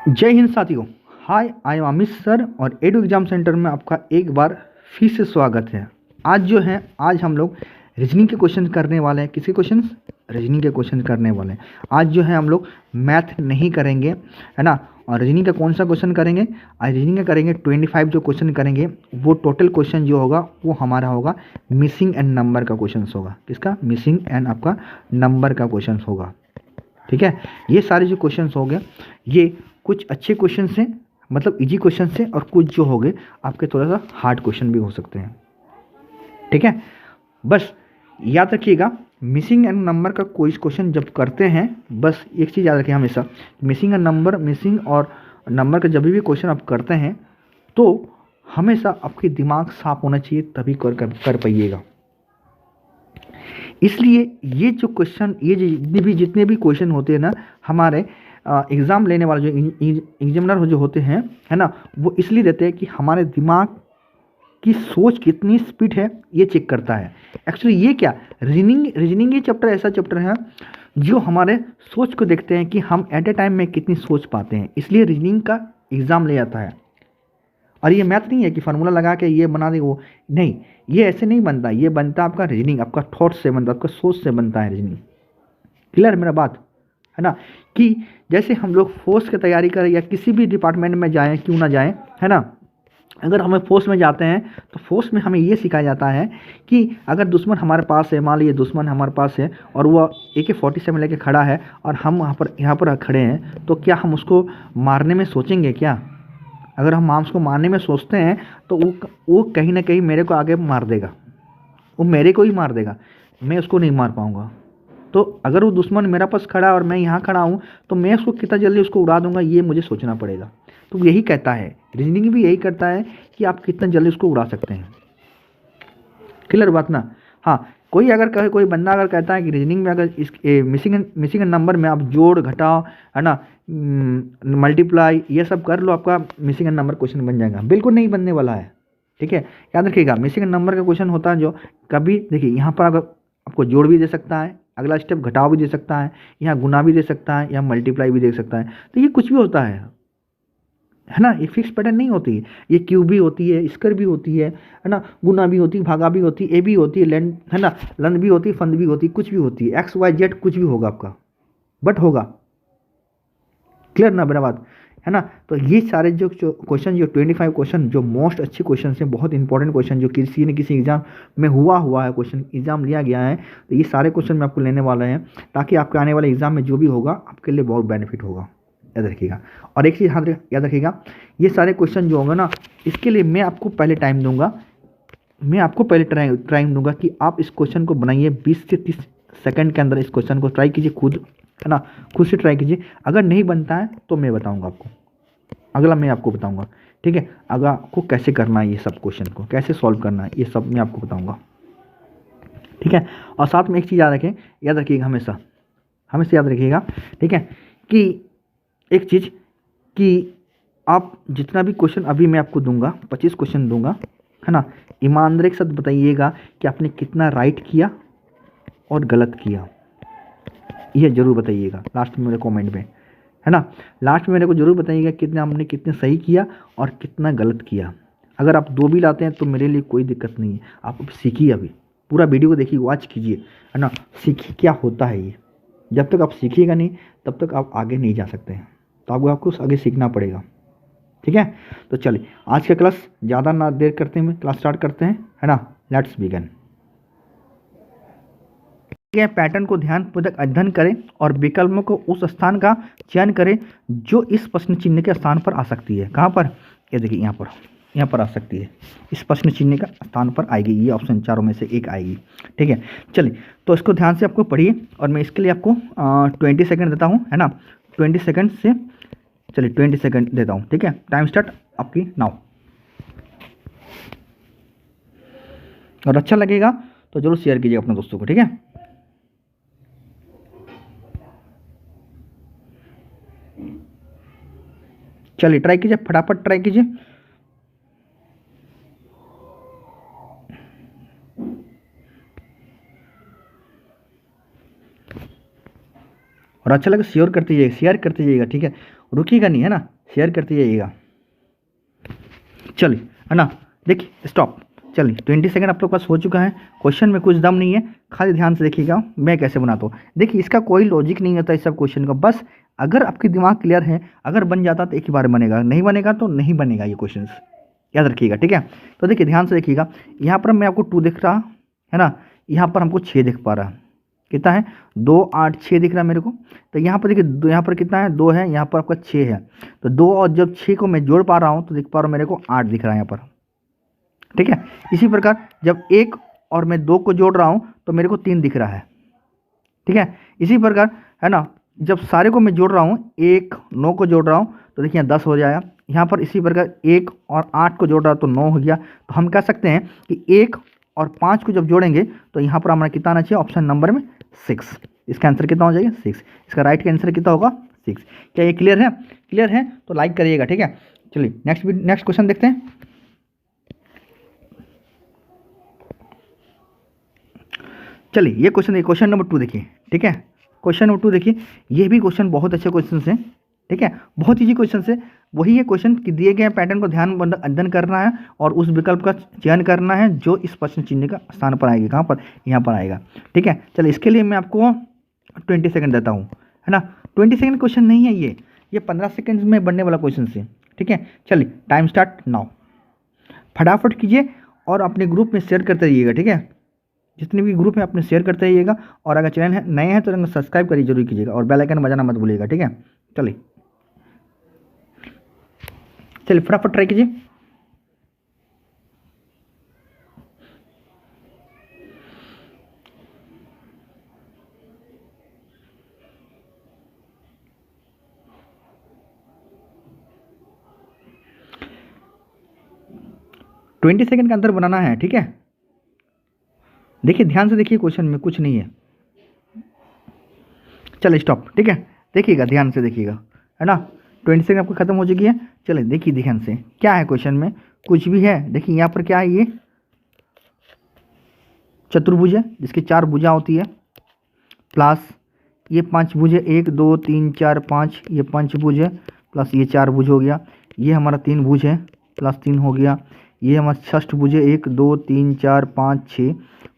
जय हिंद साथियों। हाय, I am Amit sir और एडू एग्जाम सेंटर में आपका एक बार फिर से स्वागत है। आज हम लोग रीजनिंग के क्वेश्चन करने वाले हैं। किसके क्वेश्चन? रीजनिंग के क्वेश्चन करने वाले हैं। आज जो है हम लोग मैथ नहीं करेंगे, है ना। और रीजनिंग का कौन सा क्वेश्चन करेंगे? आज रीजनिंग का करेंगे 25 जो क्वेश्चन करेंगे वो टोटल क्वेश्चन जो होगा वो हमारा होगा मिसिंग एंड नंबर का क्वेश्चन होगा। किसका? मिसिंग एंड आपका नंबर का क्वेश्चन होगा। ठीक है, ये सारे जो क्वेश्चंस हो गए ये कुछ अच्छे क्वेश्चन हैं, मतलब इजी क्वेश्चन हैं, और कुछ जो हो गए आपके थोड़ा सा हार्ड क्वेश्चन भी हो सकते हैं। ठीक है, बस याद रखिएगा मिसिंग एंड नंबर का कोई क्वेश्चन जब करते हैं, बस एक चीज़ याद रखिए हमेशा, मिसिंग और नंबर का जब भी क्वेश्चन आप करते हैं तो हमेशा आपके दिमाग साफ होना चाहिए, तभी कर पाइएगा। इसलिए ये जो क्वेश्चन, ये जितने भी क्वेश्चन होते हैं ना, हमारे एग्ज़ाम लेने वाले जो एग्जामिनर जो होते हैं, है ना, वो इसलिए देते हैं कि हमारे दिमाग की सोच कितनी स्पीड है ये चेक करता है। एक्चुअली ये क्या, रीजनिंग ये चैप्टर ऐसा चैप्टर है जो हमारे सोच को देखते हैं कि हम एट ए टाइम में कितनी सोच पाते हैं, इसलिए रीजनिंग का एग्ज़ाम ले जाता है। और ये मैथ नहीं है कि फार्मूला लगा के ये बना दे वो, नहीं, ये ऐसे नहीं बनता। ये बनता आपका रीजनिंग, आपका थॉट से बनता, आपका सोच से बनता है रीजनिंग। क्लियर मेरा बात, है ना। कि जैसे हम लोग फोर्स की तैयारी करें या किसी भी डिपार्टमेंट में जाएं, क्यों ना जाएं, है ना, अगर हमें फोर्स में जाते हैं तो फोर्स में हमें ये सिखाया जाता है कि अगर दुश्मन हमारे पास है, मान लीजिए दुश्मन हमारे पास है और वो AK-47 लेके खड़ा है और हम यहाँ पर खड़े हैं, तो क्या हम उसको मारने में सोचेंगे क्या? अगर हम उसको मारने में सोचते हैं तो वो कहीं ना कहीं मेरे को आगे मार देगा, वो मेरे को ही मार देगा, मैं उसको नहीं मार पाऊँगा। तो अगर वो दुश्मन मेरा पास खड़ा है और मैं यहाँ खड़ा हूँ तो मैं उसको कितना जल्दी उसको उड़ा दूंगा, ये मुझे सोचना पड़ेगा। तो यही कहता है, रीजनिंग भी यही करता है कि आप कितना जल्दी उसको उड़ा सकते हैं। क्लियर बात ना। हाँ, कोई बंदा अगर कहता है कि रीजनिंग में अगर इस मिसिंग नंबर में आप जोड़ घटाओ, है ना, मल्टीप्लाई, ये सब कर लो, आपका मिसिंग नंबर क्वेश्चन बन जाएगा। बिल्कुल नहीं बनने वाला है। ठीक है, याद रखिएगा मिसिंग नंबर का क्वेश्चन होता है जो कभी, देखिए यहाँ पर अगर आपको जोड़ भी दे सकता है, अगला स्टेप घटाव भी दे सकता है, यहाँ गुना भी दे सकता है, यहाँ मल्टीप्लाई भी दे सकता है, तो ये कुछ भी होता है ना। ये फिक्स पैटर्न नहीं होती है, ये क्यूब भी होती है, स्क्वायर भी होती है ना, गुना भी होती है, भागा भी होती है, ए भी होती है, लेंथ, है ना, लन भी होती है, फंद भी होती है, कुछ भी होती है, XYZ कुछ भी होगा आपका, बट होगा। क्लियर ना मेरा बात, है ना। तो ये सारे जो क्वेश्चन, जो 25 क्वेश्चन जो मोस्ट अच्छे क्वेश्चन हैं, बहुत इंपॉर्टेंट क्वेश्चन जो किसी न किसी एग्जाम में हुआ है, क्वेश्चन एग्जाम लिया गया है, तो ये सारे क्वेश्चन मैं आपको लेने वाला है ताकि आपके आने वाले एग्जाम में जो भी होगा आपके लिए बहुत बेनिफिट होगा। याद रखिएगा। और एक चीज़ याद रखिएगा, ये सारे क्वेश्चन जो होंगे ना, इसके लिए मैं आपको पहले टाइम दूंगा, मैं आपको पहले टाइम दूंगा कि आप इस क्वेश्चन को बनाइए 20 से 30 सेकंड के अंदर। इस क्वेश्चन को ट्राई कीजिए खुद, है ना, खुद से ट्राई कीजिए। अगर नहीं बनता है तो मैं बताऊंगा आपको, अगला मैं आपको बताऊंगा। ठीक है, अगर आपको कैसे करना है, ये सब क्वेश्चन को कैसे सॉल्व करना है, ये सब मैं आपको बताऊंगा। ठीक है, और साथ में एक चीज़ याद रखिएगा हमेशा याद रखिएगा, ठीक है, कि एक चीज़ कि आप जितना भी क्वेश्चन अभी मैं आपको दूंगा, 25 क्वेश्चन दूंगा, है ना, ईमानदारी के साथ बताइएगा कि आपने कितना राइट किया और गलत किया, ये जरूर बताइएगा लास्ट में मेरे कमेंट में, है ना। लास्ट में मेरे को जरूर बताइएगा कितने सही किया और कितना गलत किया। अगर आप 2 भी लाते हैं तो मेरे लिए कोई दिक्कत नहीं है, आप सीखिए, अभी पूरा वीडियो को देखिए, वॉच कीजिए, है ना, सीखिए क्या होता है ये। जब तक आप सीखिएगा नहीं तब तक आप आगे नहीं जा सकते हैं, तो आपको आगे सीखना पड़ेगा। ठीक है, तो चलिए आज का क्लास ज़्यादा ना देर करते हुए क्लास स्टार्ट करते हैं, है ना। Let's begin. पैटर्न को ध्यानपूर्वक अध्ययन करें और विकल्पों को उस स्थान का चयन करें जो इस प्रश्न चिन्ह के स्थान पर आ सकती है। कहाँ पर? ये देखिए यहाँ पर आ सकती है, इस प्रश्न चिन्ह का स्थान पर आएगी, ये ऑप्शन चारों में से एक आएगी। ठीक है, चलिए तो इसको ध्यान से आपको पढ़िए और मैं इसके लिए आपको 20 सेकेंड देता हूँ, है ना। 20 सेकेंड से, चलिए 20 सेकेंड देता हूँ। ठीक है, टाइम स्टार्ट आपकी नाउ। और अच्छा लगेगा तो जरूर शेयर कीजिए अपने दोस्तों को। ठीक है, चलिए ट्राई कीजिए, फटाफट ट्राई कीजिए। और अच्छा लगे शेयर करते जाइए, ठीक है, रुकिएगा नहीं, है ना। शेयर करते जाइएगा। चलिए, है ना, देखिए स्टॉप। चलिए 20 सेकंड आप लोग के पास हो चुका है। क्वेश्चन में कुछ दम नहीं है, खाली ध्यान से देखिएगा मैं कैसे बनाता हूँ। देखिए इसका कोई लॉजिक नहीं होता इस सब क्वेश्चन का, बस अगर आपकी दिमाग क्लियर है, अगर बन जाता तो एक ही बार बनेगा, नहीं बनेगा तो नहीं बनेगा ये क्वेश्चन, याद रखिएगा, ठीक है। तो देखिए ध्यान से देखिएगा, यहाँ पर मैं आपको 2 दिख रहा है ना, यहाँ पर हमको 6 दिख पा रहा है, कितना है 2 8 6 दिख रहा है मेरे को। तो यहाँ पर देखिए यहाँ पर कितना है 2 है, यहाँ पर आपका 6 है। तो 2 और जब 6 को मैं जोड़ पा रहा हूँ तो दिख पा रहा हूँ मेरे को 8 दिख रहा है यहाँ पर, ठीक है। इसी प्रकार जब 1 और मैं 2 को जोड़ रहा हूँ तो मेरे को 3 दिख रहा है, ठीक है। इसी प्रकार है ना, जब सारे को मैं जोड़ रहा हूँ 1 9 को जोड़ रहा हूँ तो देखिए 10 हो जाएगा यहाँ पर। इसी प्रकार 1 और 8 को जोड़ रहा हूँ तो 9 हो गया। तो हम कह सकते हैं कि 1 और 5 को जब जोड़ेंगे तो यहाँ पर हमारा कितना आना चाहिए, ऑप्शन नंबर में 6। इसका आंसर कितना हो जाएगा 6। इसका राइट का आंसर कितना होगा 6। क्या ये क्लियर है? क्लियर है तो लाइक करिएगा, ठीक है। चलिए नेक्स्ट क्वेश्चन देखते हैं। चलिए ये क्वेश्चन नंबर 2 देखिए, ठीक है। क्वेश्चन नंबर 2 देखिए, ये भी क्वेश्चन बहुत अच्छे क्वेश्चन है, ठीक है, बहुत ईजी क्वेश्चन है। वही है क्वेश्चन कि दिए गए पैटर्न को ध्यान अध्ययन करना है और उस विकल्प का चयन करना है जो इस प्रश्न चिन्ह का स्थान पर आएगी। कहाँ पर? यहाँ पर आएगा, ठीक है। चलिए इसके लिए मैं आपको 20 सेकंड देता हूँ, है ना। 20 सेकंड क्वेश्चन नहीं है ये 15 सेकंड में बनने वाला क्वेश्चन है, ठीक है। चलिए टाइम स्टार्ट नाउ। फटाफट कीजिए और अपने ग्रुप में शेयर करते रहिएगा, ठीक है। जितने भी ग्रुप है अपने शेयर करते रहिएगा, और अगर चैनल है नए हैं तो सब्सक्राइब करिए जरूर कीजिएगा, और बेल आइकन बजाना मत भूलिएगा, ठीक है। चलिए फटाफट ट्राई कीजिए। ट्वेंटी सेकेंड के अंदर बनाना है, ठीक है। देखिए ध्यान से देखिए, क्वेश्चन में कुछ नहीं है। चलिए स्टॉप, ठीक है। देखिएगा ध्यान से देखिएगा, है ना। 20 सेकंड आपको खत्म हो चुकी है। चलिए देखिए ध्यान से क्या है क्वेश्चन में, कुछ भी है। देखिए यहाँ पर क्या है, ये चतुर्भुज है जिसकी 4 भुजा होती है, प्लस ये 5 भुज है, 1 2 3 4 5, ये पंचभुज है, प्लस ये 4 भुज हो गया। ये हमारा 3 भुज है, प्लस 3 हो गया। ये हमारा षष्ठ भुज है, 1 2 3 4 5 6,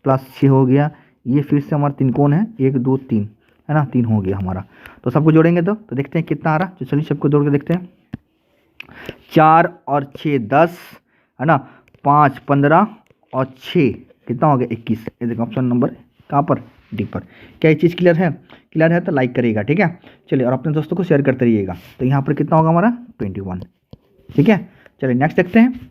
प्लस 6 हो गया। ये फिर से हमारा 3 कोण है, 1 2 3, है ना, 3 हो गया हमारा। तो सबको जोड़ेंगे तो देखते हैं कितना आ रहा है। तो चलिए सबको जोड़ के देखते हैं। 4 और 6 10, है ना, 5 15 और 6 कितना हो गया 21। ये देखो ऑप्शन नंबर कहाँ पर, डी पर। क्या ये चीज़ क्लियर है? क्लियर है तो लाइक करिएगा, ठीक है। चलिए और अपने दोस्तों को शेयर करते रहिएगा। तो यहाँ पर कितना होगा हमारा 21, ठीक है। चलिए नेक्स्ट देखते हैं।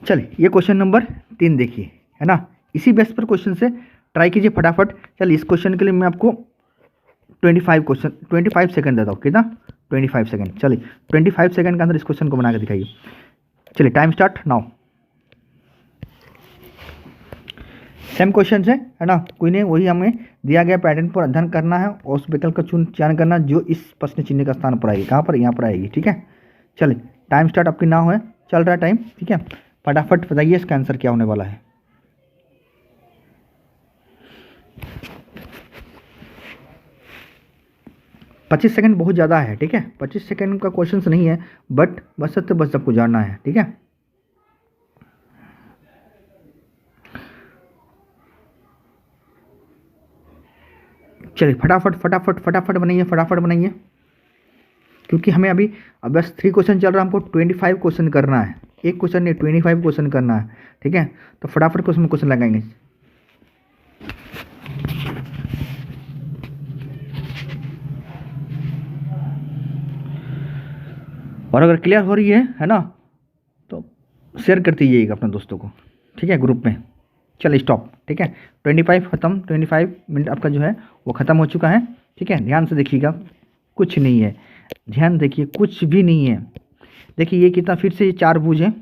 चलिए ये क्वेश्चन नंबर 3 देखिए, है ना। इसी बेस पर क्वेश्चन से ट्राई कीजिए फटाफट। चलिए इस क्वेश्चन के लिए मैं आपको 25 सेकंड देता हूँ, कितना 25 सेकंड। चलिए 25 सेकंड के अंदर इस क्वेश्चन को बना के दिखाइए। चलिए time start now. Same question है ना, कोई नहीं, वही हमें दिया गया पैटर्न पर अध्ययन करना है और उस विकल्प का चयन करना जो इस प्रश्न चिन्ह का स्थान पर आएगी। कहाँ पर? यहाँ पर आएगी, ठीक है। चलिए टाइम स्टार्ट आपकी ना हो, चल रहा है टाइम, ठीक है। फटाफट बताइए इसका आंसर क्या होने वाला है। पच्चीस सेकंड बहुत ज़्यादा है, ठीक है। 25 सेकंड का क्वेश्चन नहीं है, बट बस सबको जानना है, ठीक है। चलिए फटाफट बनाइए, क्योंकि हमें अभी बस 3 क्वेश्चन चल रहा है, हमको 25 क्वेश्चन करना है। एक क्वेश्चन नहीं 25 क्वेश्चन करना है, ठीक है। तो फटाफट क्वेश्चन लगाएंगे। और अगर क्लियर हो रही है ना, तो शेयर कर दीजिएगा अपने दोस्तों को, ठीक है, ग्रुप में। चलिए स्टॉप, ठीक है। 25 खत्म, 25 मिनट आपका जो है वो ख़त्म हो चुका है, ठीक है। ध्यान से देखिएगा, कुछ नहीं है, ध्यान देखिए, कुछ भी नहीं है। देखिए ये कितना, फिर से ये 4 भुज है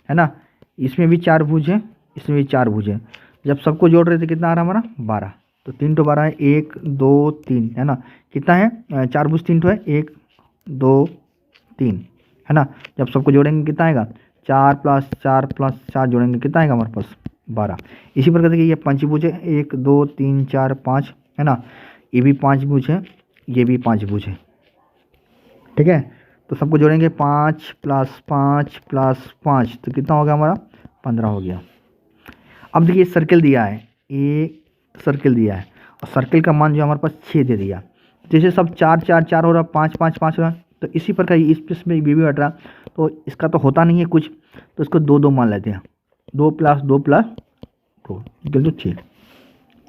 ना, इसमें भी 4 भुज है, इसमें भी 4 भुज है। जब सबको जोड़ रहे थे कितना आ रहा हमारा 12। तो 3 तो 12 है, 1 2 3, है ना। कितना है 4 भुज 3 तो है, 1 2 3, है ना। जब सबको जोड़ेंगे कितना आएगा 4 + 4 जोड़ेंगे कितना आएगा हमारे पास 12। इसी प्रकार देखिए ये पंचभुज है, 1 2 3 4 5, है ना। ये भी 5 भुज है, ये भी 5 भुज है, ठीक है, तो सबको जोड़ेंगे 5 + 5 + 5 तो कितना हो गया हमारा 15 हो गया। अब देखिए सर्किल दिया है, एक सर्किल दिया है और सर्किल का मान जो हमारे पास 6 दे दिया। जैसे सब 4 4 4 हो रहा, 5 5 5 हो रहा, तो इसी प्रकार इस पीस में भी हट रहा, तो इसका तो होता नहीं है कुछ, तो इसको 2 2 मान लेते हैं। 2 + 2 + 2 निकल तो 6।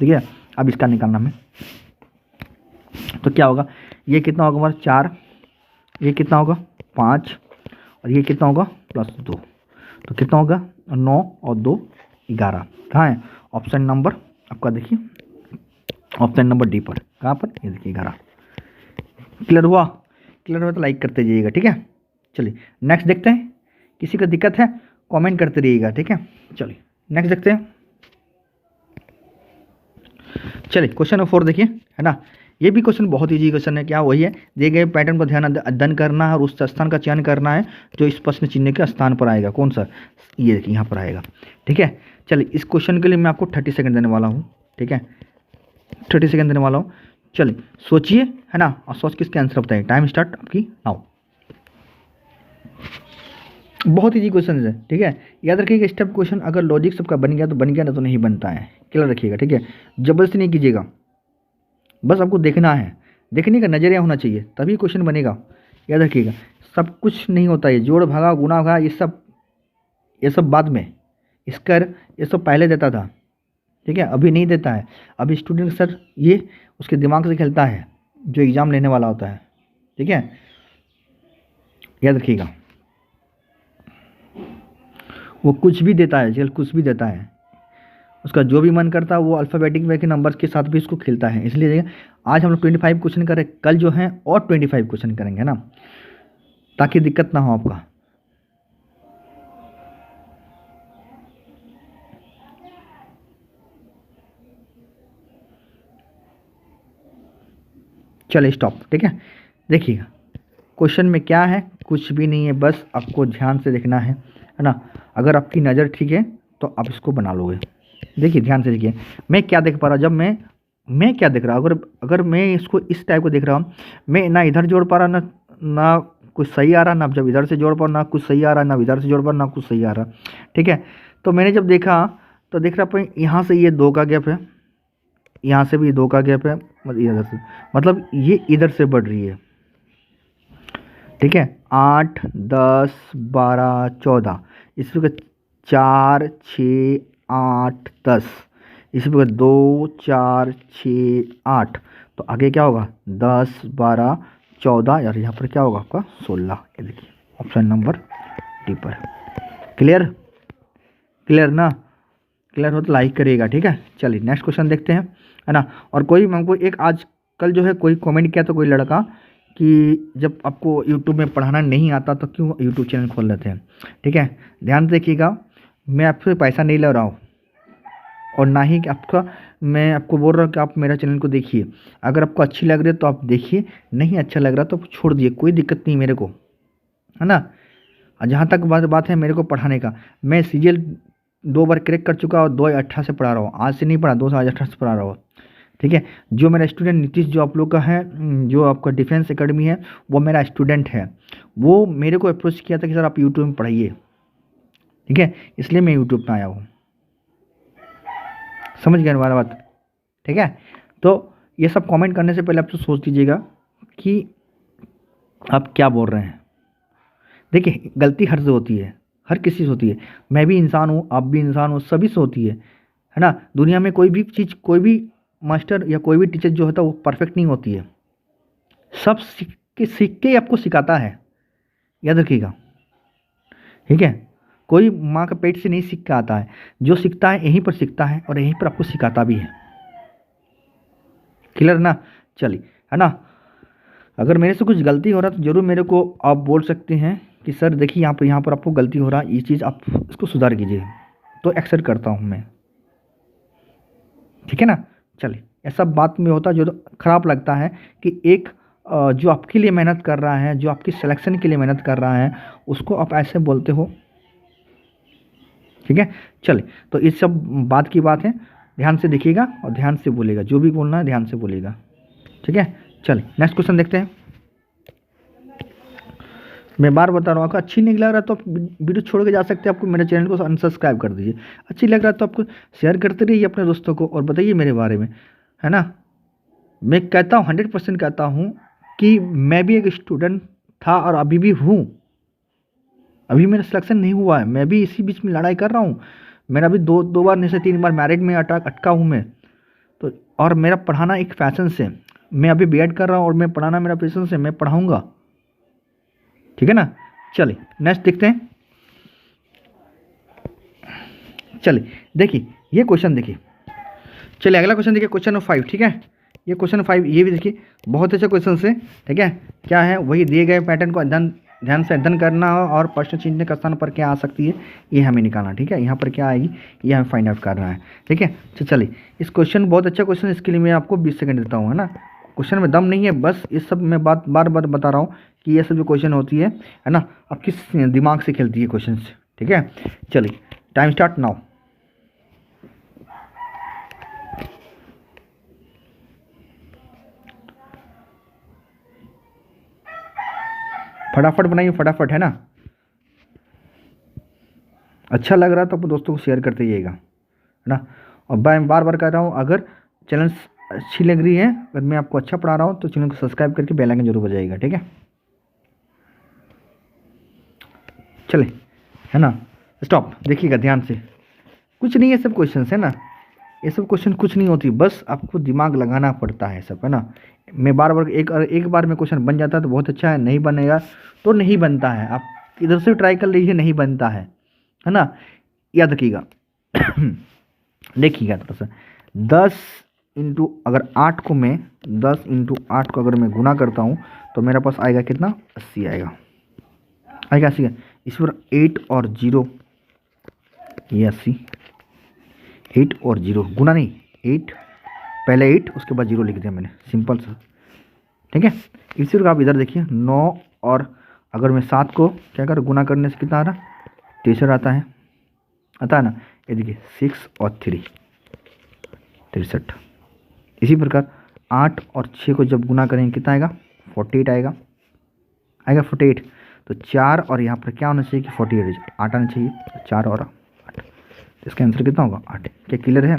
ठीक है, अब इसका निकालना हमें, तो क्या होगा, ये कितना होगा हमारा 4, ये कितना होगा 5 और ये कितना होगा +2, तो कितना होगा 9 और 2 11। कहाँ है ऑप्शन नंबर आपका, देखिए ऑप्शन नंबर डी पर, कहाँ पर, ये देखिए 11। क्लियर हुआ? क्लियर हुआ तो लाइक करते जाइएगा। ठीक है, चलिए नेक्स्ट देखते हैं। किसी को दिक्कत है कमेंट करते रहिएगा। ठीक है, चलिए नेक्स्ट देखते हैं। चलिए क्वेश्चन नंबर 4 देखिए, है ना, ये भी क्वेश्चन बहुत ईजी क्वेश्चन है। क्या वही है, दिए गए पैटर्न को ध्यान अध्ययन करना है और उस स्थान का चयन करना है जो इस प्रश्न चिन्ह के स्थान पर आएगा। कौन सा, ये देखिए यहाँ पर आएगा। ठीक है, चलिए इस क्वेश्चन के लिए मैं आपको 30 सेकंड देने वाला हूँ। ठीक है, 30 सेकंड देने वाला हूँ। चलिए सोचिए, है ना, और सोच के इसके आंसर बताइए। टाइम स्टार्ट आपकी नाउ। बहुत ईजी क्वेश्चन है। ठीक है, याद रखिएगा स्टेप क्वेश्चन अगर लॉजिक सबका बन गया तो बन गया, ना तो नहीं बनता है। क्लियर रखिएगा। ठीक है, जबरदस्ती नहीं कीजिएगा, बस आपको देखना है, देखने का नजरिया होना चाहिए तभी क्वेश्चन बनेगा। याद रखिएगा, सब कुछ नहीं होता है, जोड़ भागा गुना भागा ये सब बाद में, स्क्वायर ये सब पहले देता था। ठीक है, अभी नहीं देता है। अभी स्टूडेंट सर ये उसके दिमाग से खेलता है जो एग्ज़ाम लेने वाला होता है। ठीक है, याद रखिएगा, वो कुछ भी देता है, चल कुछ भी देता है, उसका जो भी मन करता है वो अल्फ़ाबेटिक वे के नंबर्स के साथ भी इसको खेलता है। इसलिए देखिए आज हम लोग 25 क्वेश्चन करें, कल जो है और 25 क्वेश्चन करेंगे ना, ताकि दिक्कत ना हो आपका। चलिए स्टॉप। ठीक है, देखिएगा क्वेश्चन में क्या है, कुछ भी नहीं है, बस आपको ध्यान से देखना है ना। अगर आपकी नज़र ठीक है तो आप इसको बना लोगे। देखिए ध्यान से देखिए, मैं क्या देख पा रहा हूँ, जब मैं क्या देख रहा हूँ, अगर मैं इसको इस टाइप को देख रहा हूँ, मैं ना इधर जोड़ पा रहा, ना कुछ सही आ रहा, ना जब इधर से जोड़ पा रहा ना कुछ सही आ रहा, ना इधर से जोड़ पा रहा ना कुछ सही आ रहा। ठीक है, तो मैंने जब देखा तो देख रहा पर यहाँ से ये 2 का गैप है, यहाँ से भी 2 का गैप है, इधर से मतलब ये इधर से बढ़ रही है। ठीक है, 8 10 12 14, इसमें 4 6 8 10, इसमें 2 4 6 8, तो आगे क्या होगा 10 12 14 और यहाँ पर क्या होगा आपका 16। ये देखिए ऑप्शन नंबर डी पर। क्लियर? क्लियर ना? क्लियर हो तो लाइक करिएगा। ठीक है, चलिए नेक्स्ट क्वेश्चन देखते हैं, है ना। और कोई हमको एक आज कल जो है कोई कमेंट किया तो कोई लड़का कि जब आपको यूट्यूब में पढ़ाना नहीं आता तो क्यों यूट्यूब चैनल खोल लेते हैं। ठीक है, ध्यान से देखिएगा, मैं आपसे पैसा नहीं ले रहा हूँ और ना ही मैं आपको बोल रहा हूँ कि आप मेरा चैनल को देखिए। अगर आपको अच्छी लग रही है तो आप देखिए, नहीं अच्छा लग रहा तो छोड़ दिए, कोई दिक्कत नहीं मेरे को, है ना। जहाँ तक बात है मेरे को पढ़ाने का, मैं सीजीएल 2 बार क्रैक कर चुका और 2018 से पढ़ा रहा हूँ, आज से नहीं पढ़ा, 2018 से पढ़ा रहा हूँ। ठीक है, जो मेरा स्टूडेंट नीतीश जो आप लोग का है, जो आपका डिफेंस एकेडमी है, वो मेरा स्टूडेंट है। वो मेरे को अप्रोच किया था कि सर आप यूट्यूब में पढ़ाइए। ठीक है, इसलिए मैं यूट्यूब में आया हूँ। समझ गए हमारा बात? ठीक है, तो ये सब कमेंट करने से पहले आप तो सोच लीजिएगा कि आप क्या बोल रहे हैं। देखिए गलती हर से होती है, हर किसी से होती है, मैं भी इंसान हूँ, आप भी इंसान हो, सभी से होती है ना। दुनिया में कोई भी चीज़, कोई भी मास्टर या कोई भी टीचर जो होता है वो परफेक्ट नहीं होती है, सब सीख के आपको सिखाता है, याद रखिएगा। ठीक है, कोई माँ का पेट से नहीं सीख के आता है, जो सीखता है यहीं पर सीखता है और यहीं पर आपको सिखाता भी है। क्लियर ना? चलिए, है ना। अगर मेरे से कुछ गलती हो रहा है तो ज़रूर मेरे को आप बोल सकते हैं कि सर देखिए यहाँ पर आपको गलती हो रहा है, ये चीज़ आप इसको सुधार कीजिए, तो एक्सेप्ट करता हूँ मैं। ठीक है ना। चलिए, ऐसा बात में होता है जो ख़राब लगता है कि एक जो आपके लिए मेहनत कर रहा है, जो आपकी सिलेक्शन के लिए मेहनत कर रहा है, उसको आप ऐसे बोलते हो। ठीक है, चलिए, तो इस सब बात की बात है, ध्यान से देखिएगा और ध्यान से बोलिएगा, जो भी बोलना है ध्यान से बोलिएगा। ठीक है, चलिए नेक्स्ट क्वेश्चन देखते हैं। मैं बार बता रहा हूँ, आपको अच्छी नहीं लग रहा तो आप वीडियो छोड़ के जा सकते हैं, आपको मेरे चैनल को अनसब्सक्राइब कर दीजिए। अच्छी लग रहा है तो आपको शेयर करते रहिए अपने दोस्तों को और बताइए मेरे बारे में, है ना। मैं कहता हूँ 100% कहता हूँ कि मैं भी एक स्टूडेंट था और अभी भी हूँ। अभी मेरा सिलेक्शन नहीं हुआ है, मैं भी इसी बीच में लड़ाई कर रहा हूँ। मेरा भी दो बार नहीं से 3 बार मैरिड में अटका हूँ मैं तो। और मेरा पढ़ाना एक पैशन से, मैं अभी बीएड कर रहा हूँ और मैं पढ़ाना मेरा पैशन से, मैं पढ़ाऊँगा, ठीक है ना। चलिए नेक्स्ट देखते हैं। चलिए देखिए ये क्वेश्चन देखिए। चलिए अगला क्वेश्चन देखिए, क्वेश्चन नंबर 5, ठीक है। ये क्वेश्चन 5 ये भी देखिए, बहुत अच्छा क्वेश्चन है, ठीक है। क्या है, वही दिए गए पैटर्न को ध्यान से अध्ययन करना हो और प्रश्न चिन्ह के स्थान पर क्या आ सकती है ये हमें निकालना, ठीक है। यहाँ पर क्या आएगी ये हमें फाइंड आउट करना है, ठीक है। तो चलिए इस क्वेश्चन बहुत अच्छा क्वेश्चन, इसके लिए मैं आपको 20 सेकंड देता हूँ, है ना। क्वेश्चन में दम नहीं है, बस इस सब मैं बार बार बता रहा हूँ कि ये सब जो क्वेश्चन होती है ना, अब किस दिमाग से खेलती है क्वेश्चन से, ठीक है। चलिए टाइम स्टार्ट नाउ। फटाफट बनाइए, फटाफट, है ना। अच्छा लग रहा है तो अपने दोस्तों को शेयर करते जाइएगा, है ना। और मैं बार बार कह रहा हूँ, अगर चैनल अच्छी लग रही है, अगर मैं आपको अच्छा पढ़ा रहा हूँ तो चैनल को सब्सक्राइब करके बेल आइकन जरूर बजाइएगा, ठीक है। चले, है ना। स्टॉप, देखिएगा ध्यान से, कुछ नहीं है सब क्वेश्चन है ना, ये सब क्वेश्चन कुछ नहीं होती, बस आपको दिमाग लगाना पड़ता है सब, है ना। मैं बार बार एक बार में क्वेश्चन बन जाता है तो बहुत अच्छा है, नहीं बनेगा तो नहीं बनता है, आप इधर से ट्राई कर लीजिए, नहीं बनता है ना। याद रखिएगा। देखिएगा थोड़ा सा, 10 इंटू अगर 8 को मैं 10 इंटू 8 को अगर मैं गुना करता हूँ तो मेरे पास आएगा कितना, 80 आएगा, 80 है। इस पर 8 और 0, ये 80, 8 और 0 गुना नहीं, 8 पहले 8 उसके बाद 0 लिख दिया मैंने, सिंपल सा, ठीक है। इसी प्रकार आप इधर देखिए 9 और अगर मैं 7 को क्या कर गुना करने से कितना आ रहा, 63 आता है ना। ये देखिए 6 और 3 63। इसी प्रकार 8 और 6 को जब गुना करेंगे कितना आएगा, 48 आएगा 48। तो 4 और यहाँ पर क्या होना चाहिए कि 48 8 आना चाहिए, 4 और 8, इसका आंसर कितना होगा 8। क्या क्लियर है।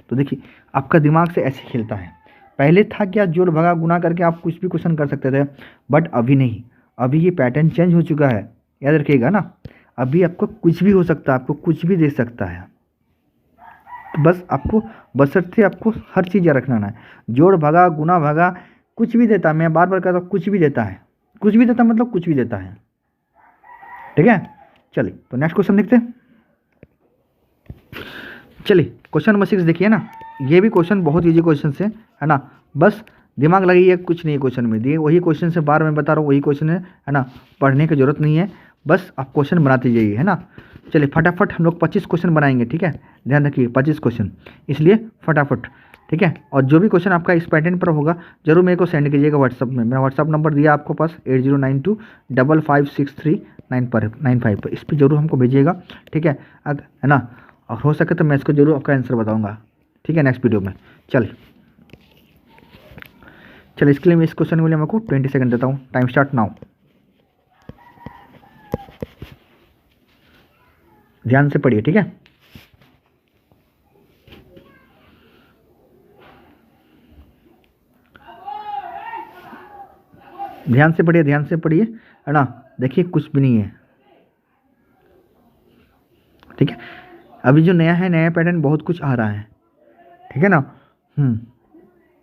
तो देखिए आपका दिमाग से ऐसे खेलता है, पहले था क्या जोड़ भगा गुना करके आप कुछ भी क्वेश्चन कर सकते थे, बट अभी नहीं, अभी ये पैटर्न चेंज हो चुका है, याद रखिएगा ना। अभी आपको कुछ भी हो सकता है, आपको कुछ भी दे सकता है, तो बस आपको बशर्ते आपको हर चीज़ याद रखना है, जोड़ भगा गुना भगा कुछ भी देता है, मैं बार बार कहता हूँ कुछ भी देता है, कुछ भी देता मतलब कुछ भी देता है, ठीक है। चलिए तो नेक्स्ट क्वेश्चन देखते हैं। चलिए क्वेश्चन नंबर 6 देखिए ना, ये भी क्वेश्चन बहुत इजी क्वेश्चन है ना, बस दिमाग लगाइए, कुछ नहीं क्वेश्चन में दिए वही क्वेश्चन से, बार मैं बता रहा हूँ वही क्वेश्चन है ना, पढ़ने की जरूरत नहीं है, बस आप क्वेश्चन बनाते जाइए, है ना। चलिए फटाफट हम लोग 25 क्वेश्चन बनाएंगे, ठीक है, ध्यान रखिए 25 क्वेश्चन, इसलिए फटाफट, ठीक है। और जो भी क्वेश्चन आपका इस पैटर्न पर होगा जरूर मेरे को सेंड कीजिएगा व्हाट्सअप में, मेरा व्हाट्सअप नंबर दिया आपको पास 8092556395 पर, इस पर जरूर हमको भेजिएगा, ठीक है ना। और हो सके तो मैं इसको जरूर आपका आंसर बताऊंगा, ठीक है, नेक्स्ट वीडियो में। चलिए इसके लिए मैं इस क्वेश्चन के लिए मैं आपको 20 सेकंड देता हूँ, टाइम स्टार्ट नाउ। ध्यान से पढ़िए, ठीक है। ध्यान से पढ़िए, ध्यान से पढ़िए, है ना। देखिए कुछ भी नहीं है, ठीक है। अभी जो नया है, नया पैटर्न बहुत कुछ आ रहा है, ठीक है ना।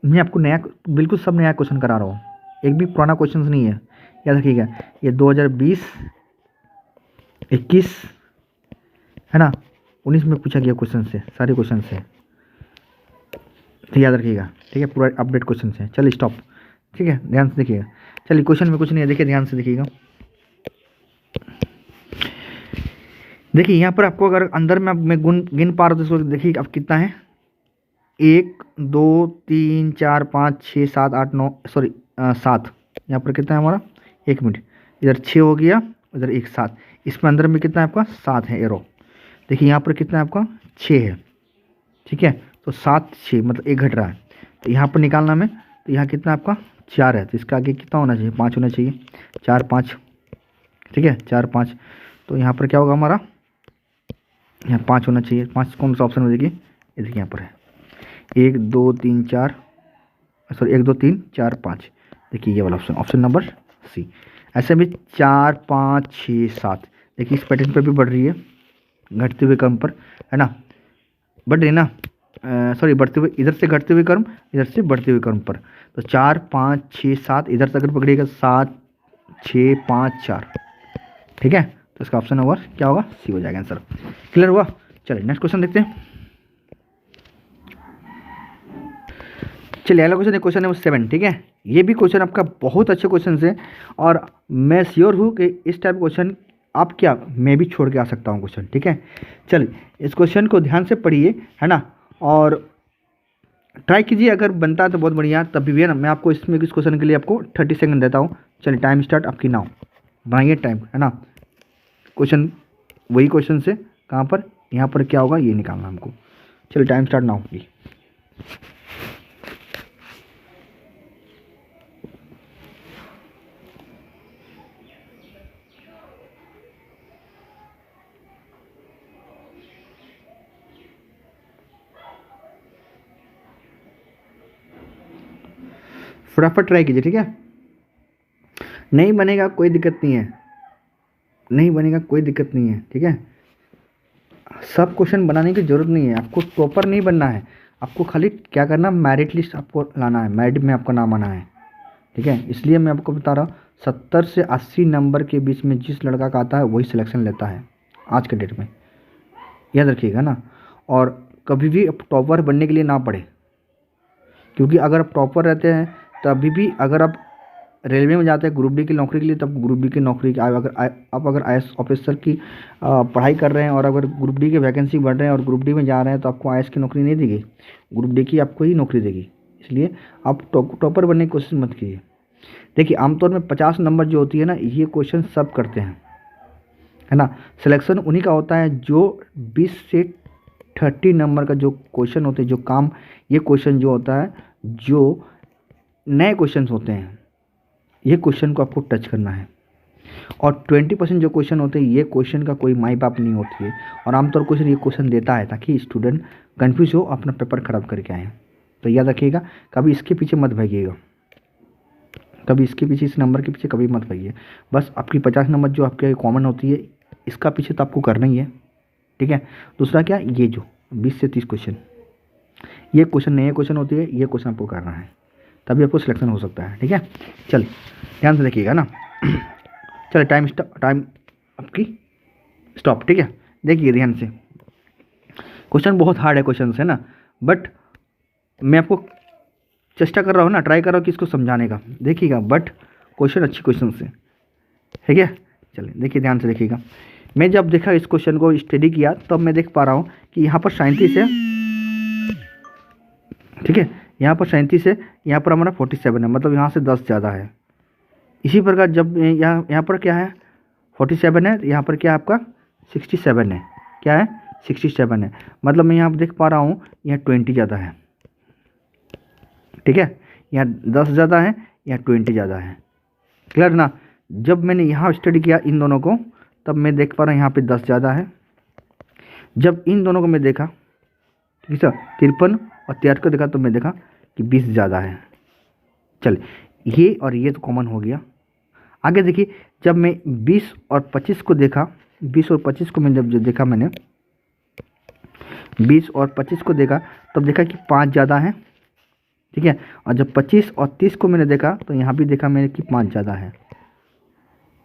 मैं आपको नया बिल्कुल सब नया क्वेश्चन करा रहा हूँ, एक भी पुराना क्वेश्चन नहीं है, याद रखिएगा। ये 2020, 21 है ना, 19 में पूछा गया क्वेश्चन से, सारे क्वेश्चन से, तो याद रखिएगा, ठीक है, पूरा अपडेट क्वेश्चन से। चलिए स्टॉप, ठीक है, ध्यान से देखिएगा। चलिए क्वेश्चन में कुछ नहीं है, देखिए ध्यान से देखिएगा। देखिए यहाँ पर आपको अगर अंदर में मैं गिन पा रहा हूँ तो देखिए अब कितना है, 1 2 3 4 5 6 7 8 9 सॉरी 7, यहाँ पर कितना है हमारा, 1 मिनट, इधर 6 हो गया, इधर 1 7, इसमें अंदर में कितना है आपका 7 है एरो। देखिए यहाँ पर कितना है आपका 6 है, ठीक है। तो 7 6 मतलब 1 घट रहा है, तो यहाँ पर निकालना में, तो यहाँ कितना आपका 4 है, तो इसका आगे कितना होना चाहिए, 5 होना चाहिए, 4 5, ठीक है, 4 5, तो यहाँ पर क्या होगा हमारा, यहाँ 5 होना चाहिए। 5 कौन सा ऑप्शन में, देखिए ये देखिए यहाँ पर है 1 2 3 4, सॉरी 1 2 3 4 5, देखिए ये वाला ऑप्शन, ऑप्शन नंबर सी। ऐसे में 4 5 6 7, देखिए इस पैटर्न पर भी बढ़ रही है, घटते हुए क्रम पर, है ना, बढ़ रही है ना, सॉरी बढ़ते हुए, इधर से घटते हुए क्रम, इधर से बढ़ते हुए क्रम पर। तो 4 5 6 7, इधर से अगर पकड़िएगा 7 6 5 4, ठीक है, तो इसका ऑप्शन नंबर क्या होगा, सी हो जाएगा आंसर। क्लियर हुआ? चलिए नेक्स्ट क्वेश्चन देखते हैं। चलिए अगला क्वेश्चन है क्वेश्चन नंबर 7, ठीक है। ये भी क्वेश्चन आपका बहुत अच्छे क्वेश्चन है और मैं श्योर हूँ कि इस टाइप क्वेश्चन आप क्या, मैं भी छोड़ के आ सकता हूँ क्वेश्चन, ठीक है। चलिए इस क्वेश्चन को ध्यान से पढ़िए, है ना, और ट्राई कीजिए, अगर बनता है तो बहुत बढ़िया, तभी भी है ना। मैं आपको इसमें इस क्वेश्चन के लिए आपको 30 सेकंड देता हूँ। चलिए टाइम स्टार्ट आपकी नाउ, बनाइए टाइम, है ना। क्वेश्चन वही क्वेश्चन से कहाँ पर, यहाँ पर क्या होगा ये निकालना हमको। चलिए टाइम स्टार्ट नाउ की। फटाफट ट्राई कीजिए, ठीक है। नहीं बनेगा कोई दिक्कत नहीं है, नहीं बनेगा कोई दिक्कत नहीं है, ठीक है। सब क्वेश्चन बनाने की जरूरत नहीं है, आपको टॉपर नहीं बनना है, आपको खाली क्या करना, मेरिट लिस्ट आपको लाना है, मेरिट में आपका नाम आना है, ठीक है। इसलिए मैं आपको बता रहा हूँ 70 से 80 नंबर के बीच में जिस लड़का का आता है वही सिलेक्शन लेता है आज के डेट में, याद रखिएगा ना। और कभी भी आप टॉपर बनने के लिए ना पढ़े, क्योंकि अगर आप टॉपर रहते हैं तभी भी अगर आप रेलवे में जाते हैं ग्रुप डी की नौकरी के लिए, तब ग्रुप डी की नौकरी अगर IAS ऑफिसर की पढ़ाई कर रहे हैं और अगर ग्रुप डी की वैकेंसी बढ़ रहे हैं और ग्रुप डी में जा रहे हैं तो आपको IAS की नौकरी नहीं देगी, ग्रुप डी की आपको ही नौकरी देगी। इसलिए आप टॉपर बनने की कोशिश मत कीजिए। देखिए आमतौर में 50 नंबर जो होती है ना, ये क्वेश्चन सब करते हैं, है ना। सिलेक्शन उन्हीं का होता है जो 20 से 30 नंबर का जो क्वेश्चन होते हैं, जो काम, ये क्वेश्चन जो होता है, जो नए क्वेश्चन होते हैं, ये क्वेश्चन को आपको टच करना है। और 20% जो क्वेश्चन होते हैं, ये क्वेश्चन का कोई माई बाप नहीं होती है, और आमतौर क्वेश्चन ये क्वेश्चन देता है ताकि स्टूडेंट कंफ्यूज हो, अपना पेपर खराब करके आए। तो याद रखिएगा, कभी इसके पीछे मत भागिएगा, कभी इसके पीछे, इस नंबर के पीछे कभी मत भागिए। बस आपकी 50 नंबर जो आपके कॉमन होती है, इसका पीछे तो आपको करना ही है, ठीक है। दूसरा क्या, ये जो 20 से 30 क्वेश्चन, ये क्वेश्चन नए क्वेश्चन होती है, ये क्वेश्चन आपको करना है, तभी आपको सिलेक्शन हो सकता है, ठीक है। चल ध्यान से देखिएगा ना। चलिए टाइम आपकी स्टॉप, ठीक है। देखिए ध्यान से, क्वेश्चन बहुत हार्ड है क्वेश्चन है ना, बट मैं आपको चेष्टा कर रहा हूँ ना, ट्राई कर रहा हूँ कि इसको समझाने का, देखिएगा, बट क्वेश्चन अच्छी क्वेश्चन से, ठीक है। चलिए देखिए ध्यान से देखिएगा, मैं जब देखा इस क्वेश्चन को स्टडी किया तब मैं देख पा रहा हूँ कि यहाँ पर 37 है, ठीक है, यहाँ पर 37 है, यहाँ पर हमारा 47 है, मतलब यहाँ से 10 ज़्यादा है। इसी प्रकार जब यहाँ पर क्या है 47 है, यहाँ पर क्या है आपका 67 है, क्या है 67 है, मतलब मैं यहाँ पर देख पा रहा हूँ यहाँ 20 ज़्यादा है, ठीक है, यहाँ 10 ज़्यादा है, यहाँ 20 ज़्यादा है। क्लियर ना। जब मैंने यहाँ स्टडी किया इन दोनों को, तब मैं देख पा रहा हूँ यहाँ पे 10 ज़्यादा है। जब इन दोनों को मैं देखा, ठीक है, 53 और 63 को देखा, तो मैं देखा कि 20 ज़्यादा है। चल ये और ये तो कॉमन हो गया। आगे देखिए, जब मैं 20 और 25 को देखा, 20 और 25 को मैं जब देखा, मैंने 20 और 25 को देखा, तब देखा कि 5 ज़्यादा है, ठीक है। और जब 25 और 30 को मैंने देखा, तो यहाँ भी देखा मैंने कि 5 ज़्यादा है,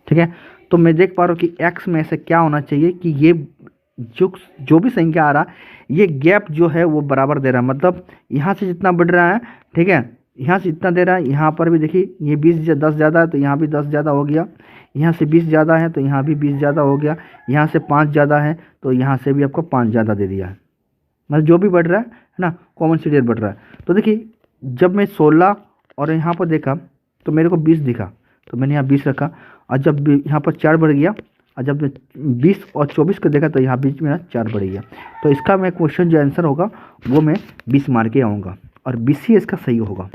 ठीक है। तो मैं देख पा रहा हूँ कि x में ऐसे क्या होना चाहिए कि ये जो भी संख्या आ रहा, ये गैप जो है वो बराबर दे रहा है, मतलब यहाँ से जितना बढ़ रहा है, ठीक है, यहाँ से इतना दे रहा है, यहाँ पर भी देखिए ये 10 ज़्यादा है तो यहाँ भी 10 ज़्यादा हो गया, यहाँ से 20 ज़्यादा है तो यहाँ भी 20 ज़्यादा हो गया, यहाँ से 5 ज़्यादा है तो यहाँ से भी आपको 5 ज़्यादा दे दिया है, मतलब जो भी बढ़ रहा है ना, कॉमन सीरियल बढ़ रहा है। तो देखिए जब मैं 16 और यहाँ पर देखा तो मेरे को 20 दिखा, तो मैंने यहाँ 20 रखा, और जब यहाँ पर 4 बढ़ गया, और जब 20 और 24 को देखा तो यहाँ बीच में 4 बढ़ गया। तो इसका मैं क्वेश्चन जो आंसर होगा वो मैं 20 मार के आऊँगा, और 20 ही इसका सही होगा,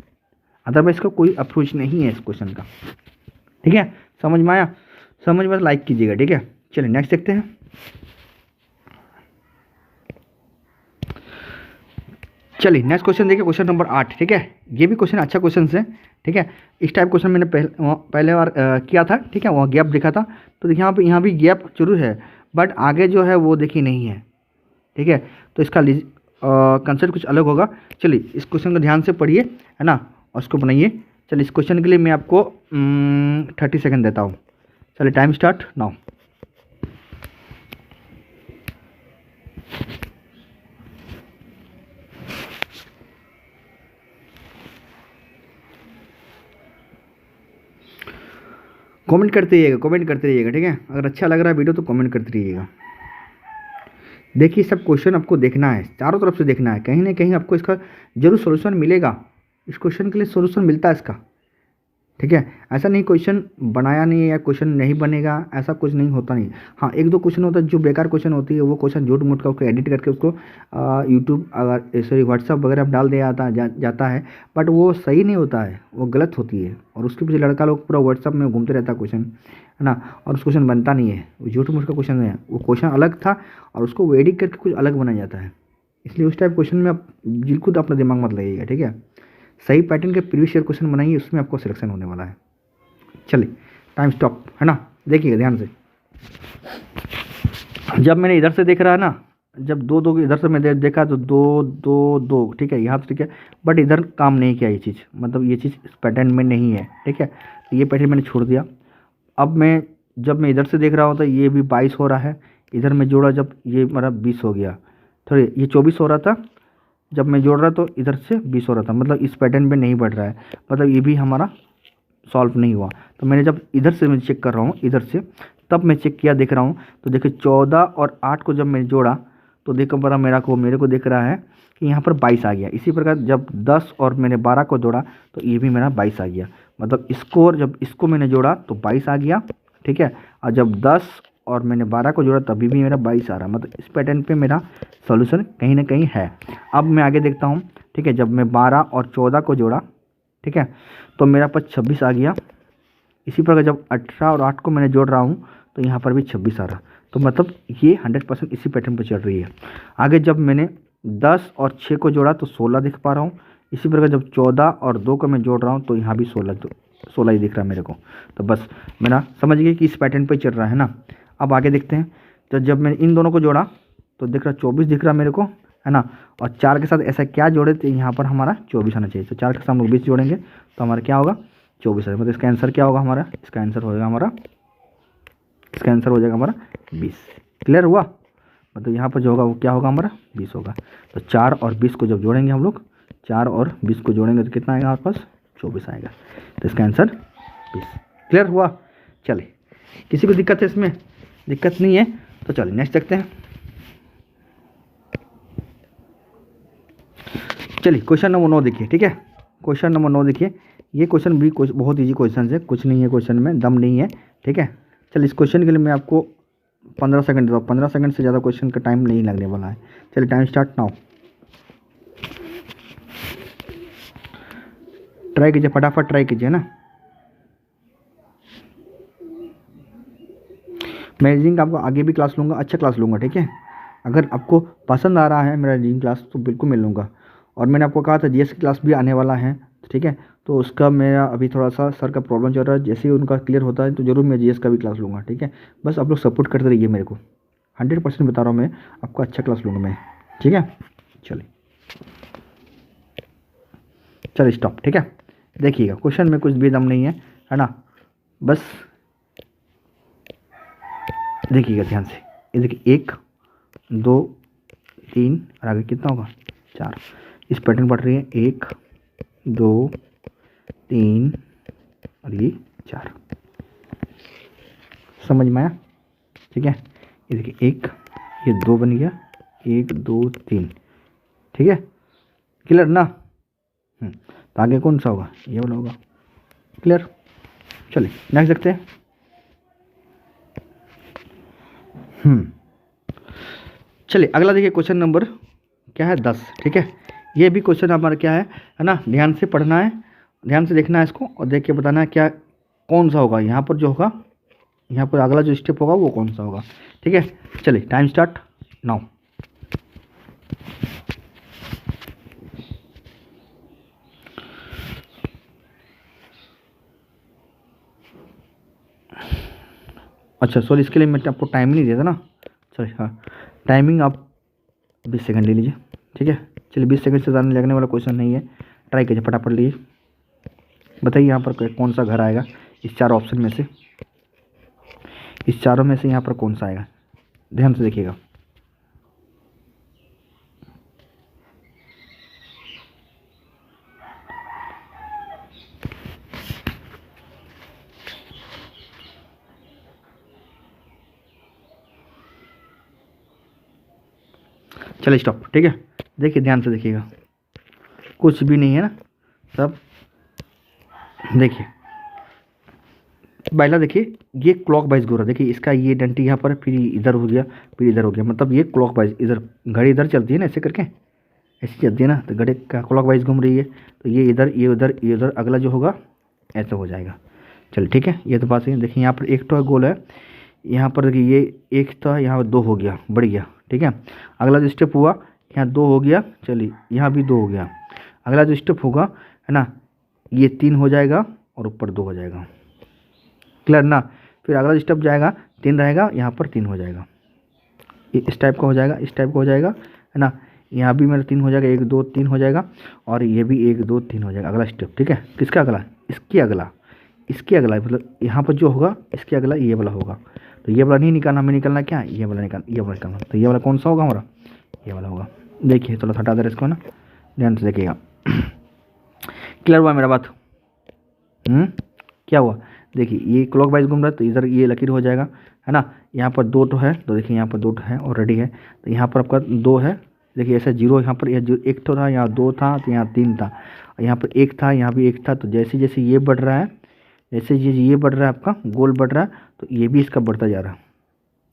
अदरवाइज इसका कोई अप्रोच नहीं है इस क्वेश्चन का, ठीक है। समझ में आया? समझ में लाइक कीजिएगा, ठीक है। चलिए नेक्स्ट देखते हैं। चलिए नेक्स्ट क्वेश्चन देखिए, क्वेश्चन नंबर 8, ठीक है। ये भी क्वेश्चन अच्छा क्वेश्चन है, ठीक है। इस टाइप क्वेश्चन मैंने पहले बार किया था, ठीक है, वहाँ गैप दिखा था। तो देखिए यहाँ भी गैप जरूर है, बट आगे जो है वो देखिए नहीं है, ठीक है। तो इसका कंसेप्ट कुछ अलग होगा। चलिए इस क्वेश्चन को ध्यान से पढ़िए, है ना, और उसको बनाइए। चलिए इस क्वेश्चन के लिए मैं आपको 30 सेकेंड देता हूँ। चलिए टाइम स्टार्ट नाउ। कमेंट करते रहिएगा, ठीक है। अगर अच्छा लग रहा है वीडियो तो कमेंट करते रहिएगा। देखिए सब क्वेश्चन आपको देखना है, चारों तरफ से देखना है, कहीं ना कहीं आपको इसका जरूर सॉल्यूशन मिलेगा। इस क्वेश्चन के लिए सॉल्यूशन मिलता है इसका, ठीक है। ऐसा नहीं क्वेश्चन बनाया नहीं है या क्वेश्चन नहीं बनेगा, ऐसा कुछ नहीं होता नहीं। हाँ एक दो क्वेश्चन होता है जो बेकार क्वेश्चन होती है, वो क्वेश्चन झूठ मूठ का उसको एडिट करके उसको यूट्यूब अगर सॉरी व्हाट्सअप वगैरह डाल दिया जाता है, बट वो सही नहीं होता है, वो गलत होती है। और उसके पीछे लड़का लोग पूरा व्हाट्सअप में घूमते रहता है क्वेश्चन, है ना, और उस क्वेश्चन बनता नहीं है, वो झूठ मूठ का क्वेश्चन है, वो क्वेश्चन अलग था और उसको वो एडिट करके कुछ अलग बनाया जाता है। इसलिए उस टाइप क्वेश्चन में आप बिल्कुल अपना दिमाग मत लगाइएगा, ठीक है। सही पैटर्न के प्रीवियस ईयर क्वेश्चन बनाइए, उसमें आपको सिलेक्शन होने वाला है। चलिए टाइम स्टॉप, है ना, देखिएगा ध्यान से। जब मैंने इधर से देख रहा है ना, जब दो इधर से मैंने देखा तो दो, ठीक है, यहाँ से ठीक है, बट इधर काम नहीं किया ये चीज़, मतलब ये चीज़ इस पैटर्न में नहीं है, ठीक है। तो ये पैटर्न मैंने छोड़ दिया। अब जब मैं इधर से देख रहा हूँ तो ये भी 22 हो रहा है, इधर में जोड़ा जब ये मेरा 20 हो गया, थोड़ी ये 24 हो रहा था, जब मैं जोड़ रहा तो इधर से 20 हो रहा था, मतलब इस पैटर्न पे नहीं बढ़ रहा है, मतलब ये भी हमारा सॉल्व नहीं हुआ। तो मैंने जब इधर से मैं चेक कर रहा हूँ, इधर से तब मैं चेक किया, देख रहा हूँ तो देखिए 14 और 8 को जब मैं जोड़ा तो देखो बड़ा मेरे को दिख रहा है कि यहाँ पर 22 आ गया। इसी प्रकार जब 10 और मैंने 12 को जोड़ा तो ये भी मेरा 22 आ गया, मतलब इसको और जब इसको मैंने जोड़ा तो 22 आ गया, ठीक है। और जब 10 और मैंने 12 को जोड़ा तभी भी मेरा 22 आ रहा, मतलब इस पैटर्न पे मेरा सॉल्यूशन कहीं ना कहीं है। अब मैं आगे देखता हूँ, ठीक है, जब मैं 12 और 14 को जोड़ा, ठीक है, तो मेरा पास 26 आ गया। इसी प्रकार जब 18 और 8 को मैंने जोड़ रहा हूँ तो यहाँ पर भी 26 आ रहा, तो मतलब ये 100% इसी पैटर्न पर चल रही है। आगे जब मैंने 10 और 6 को जोड़ा तो 16 दिख पा रहा हूँ। इसी प्रकार जब 14 और 2 को मैं जोड़ रहा हूँ तो यहाँ भी 16 ही दिख रहा है मेरे को। तो बस मेरा समझ गए कि इस पैटर्न पर चल रहा है ना। अब आगे देखते हैं, तो जब मैंने इन दोनों को जोड़ा तो दिख रहा 24 दिख रहा मेरे को, है ना। और 4 के साथ ऐसा क्या जोड़े तो यहाँ पर हमारा 24 आना चाहिए। तो 4 के साथ हम लोग 20 जोड़ेंगे तो हमारा क्या होगा 24 है, मतलब इसका आंसर क्या होगा हमारा, इसका आंसर हो जाएगा हमारा 20। क्लियर हुआ, मतलब यहाँ पर जो होगा वो क्या होगा हमारा 20 होगा। तो 4 और 20 को जब जोड़ेंगे हम लोग, 4 और 20 को जोड़ेंगे तो कितना आएगा हमारे पास 24 आएगा। तो इसका आंसर 20। क्लियर हुआ। चलिए किसी को दिक्कत है इसमें? दिक्कत नहीं है तो चलिए नेक्स्ट देखते हैं। चलिए क्वेश्चन नंबर 9 देखिए, ठीक है। क्वेश्चन नंबर 9 देखिए, ये क्वेश्चन भी बहुत ईजी क्वेश्चन है, कुछ नहीं है क्वेश्चन में, दम नहीं है, ठीक है। चलिए इस क्वेश्चन के लिए मैं आपको 15 सेकंड देता हूँ, 15 सेकंड से ज़्यादा क्वेश्चन का टाइम नहीं लगने वाला है। चलिए टाइम स्टार्ट नाउ। ट्राई कीजिए, फटाफट ट्राई कीजिए ना। मैं रीडिंग का आपको आगे भी क्लास लूँगा, अच्छा क्लास लूँगा, ठीक है। अगर आपको पसंद आ रहा है मेरा रीडिंग क्लास तो बिल्कुल मैं लूँगा। और मैंने आपको कहा था जीएस की क्लास भी आने वाला है, ठीक है। तो उसका मेरा अभी थोड़ा सा सर का प्रॉब्लम चल रहा है, जैसे ही उनका क्लियर होता है तो ज़रूर मैं जीएस का भी क्लास लूँगा, ठीक है। बस आप लोग सपोर्ट करते रहिए मेरे को, 100% बता रहा हूँ मैं आपको, अच्छा क्लास लूँगा मैं, ठीक है। चलिए स्टॉप, ठीक है। देखिएगा क्वेश्चन में कुछ भी दम नहीं है ना, बस देखिएगा ध्यान से। ये देखिए 1 2 3 और आगे कितना होगा 4, इस पैटर्न पढ़ रही है 1 2 3 और ये 4, समझ में आया, ठीक है। ये देखिए 1 ये 2 बन गया, 1 2 3, ठीक है। क्लियर ना। तो आगे कौन सा होगा, ये वाला होगा। क्लियर। चलिए नेक्स्ट देखते हैं। चलिए अगला देखिए, क्वेश्चन नंबर क्या है 10, ठीक है। ये भी क्वेश्चन हमारा क्या है ना, ध्यान से पढ़ना है, ध्यान से देखना है इसको और देख के बताना है क्या कौन सा होगा। यहाँ पर जो होगा यहाँ पर अगला जो स्टेप होगा वो कौन सा होगा। ठीक है, चलिए टाइम स्टार्ट नाउ। अच्छा सॉरी, इसके लिए मैं आपको टाइम नहीं दिया था ना। चलिए हाँ, टाइमिंग आप 20 सेकंड ले लीजिए। ठीक है, चलिए 20 सेकंड से ज़्यादा लगने वाला क्वेश्चन नहीं है, ट्राई कीजिए फटाफट लीजिए। बताइए यहाँ पर कौन सा घर आएगा इस चार ऑप्शन में से, इस चारों में से यहाँ पर कौन सा आएगा, ध्यान से देखिएगा। चलिए स्टॉप। ठीक है, देखिए ध्यान से देखिएगा, कुछ भी नहीं है ना सब। देखिए पहला देखिए, ये क्लॉक वाइज घूम रहा है। देखिए इसका ये डंटी यहाँ पर, फिर इधर हो गया, फिर इधर हो गया, मतलब ये क्लॉक वाइज, इधर घड़ी इधर चलती है ना ऐसे करके, ऐसी चलती है ना, तो घड़ी का क्लॉक वाइज घूम रही है, तो ये इधर, ये उधर, ये उधर, अगला जो होगा ऐसा हो जाएगा। चलिए ठीक है, ये तो बात है। देखिए यहाँ पर एक तो गोल है, यहाँ पर देखिए ये एक था, यहाँ पर 2 हो गया, बढ़ गया। ठीक है, अगला जो स्टेप हुआ यहाँ 2 हो गया, चलिए यहाँ भी 2 हो गया। अगला जो स्टेप होगा है ना, ये 3 हो जाएगा और ऊपर 2 हो जाएगा, क्लियर ना। फिर अगला स्टेप जाएगा 3 रहेगा, यहाँ पर 3 हो जाएगा, ये इस टाइप का हो जाएगा, इस टाइप का हो जाएगा है ना। यहाँ भी मेरा 3 हो जाएगा, 1 2 3 हो जाएगा, और ये भी 1 2 3 हो जाएगा अगला स्टेप। ठीक है, किसका अगला, इसके अगला, इसके अगला, मतलब यहाँ पर जो होगा इसके अगला ये वाला होगा। तो ये वाला नहीं निकालना, हमें निकालना क्या, ये वाला ये वाला निकालना। तो ये वाला कौन सा होगा हमारा, ये वाला होगा। देखिए थोड़ा हटा दे रहे इसको ना, ध्यान से देखिएगा। क्लियर हुआ मेरा बात। क्या हुआ, देखिए ये क्लॉक वाइज घूम रहा है, तो इधर ये लकीर हो जाएगा है ना। यहाँ पर 2 तो है, तो देखिए यहाँ पर 2 है ऑलरेडी है, तो यहाँ पर आपका 2 है। देखिए ऐसा 0, यहाँ पर यह 1 तो था, यहाँ 2 था, तो यहाँ 3 था, यहाँ पर 1 था, यहाँ भी 1 था। तो जैसे जैसे ये बढ़ रहा है, जैसे ये बढ़ रहा है, आपका गोल बढ़ रहा है, तो ये भी इसका बढ़ता जा रहा है।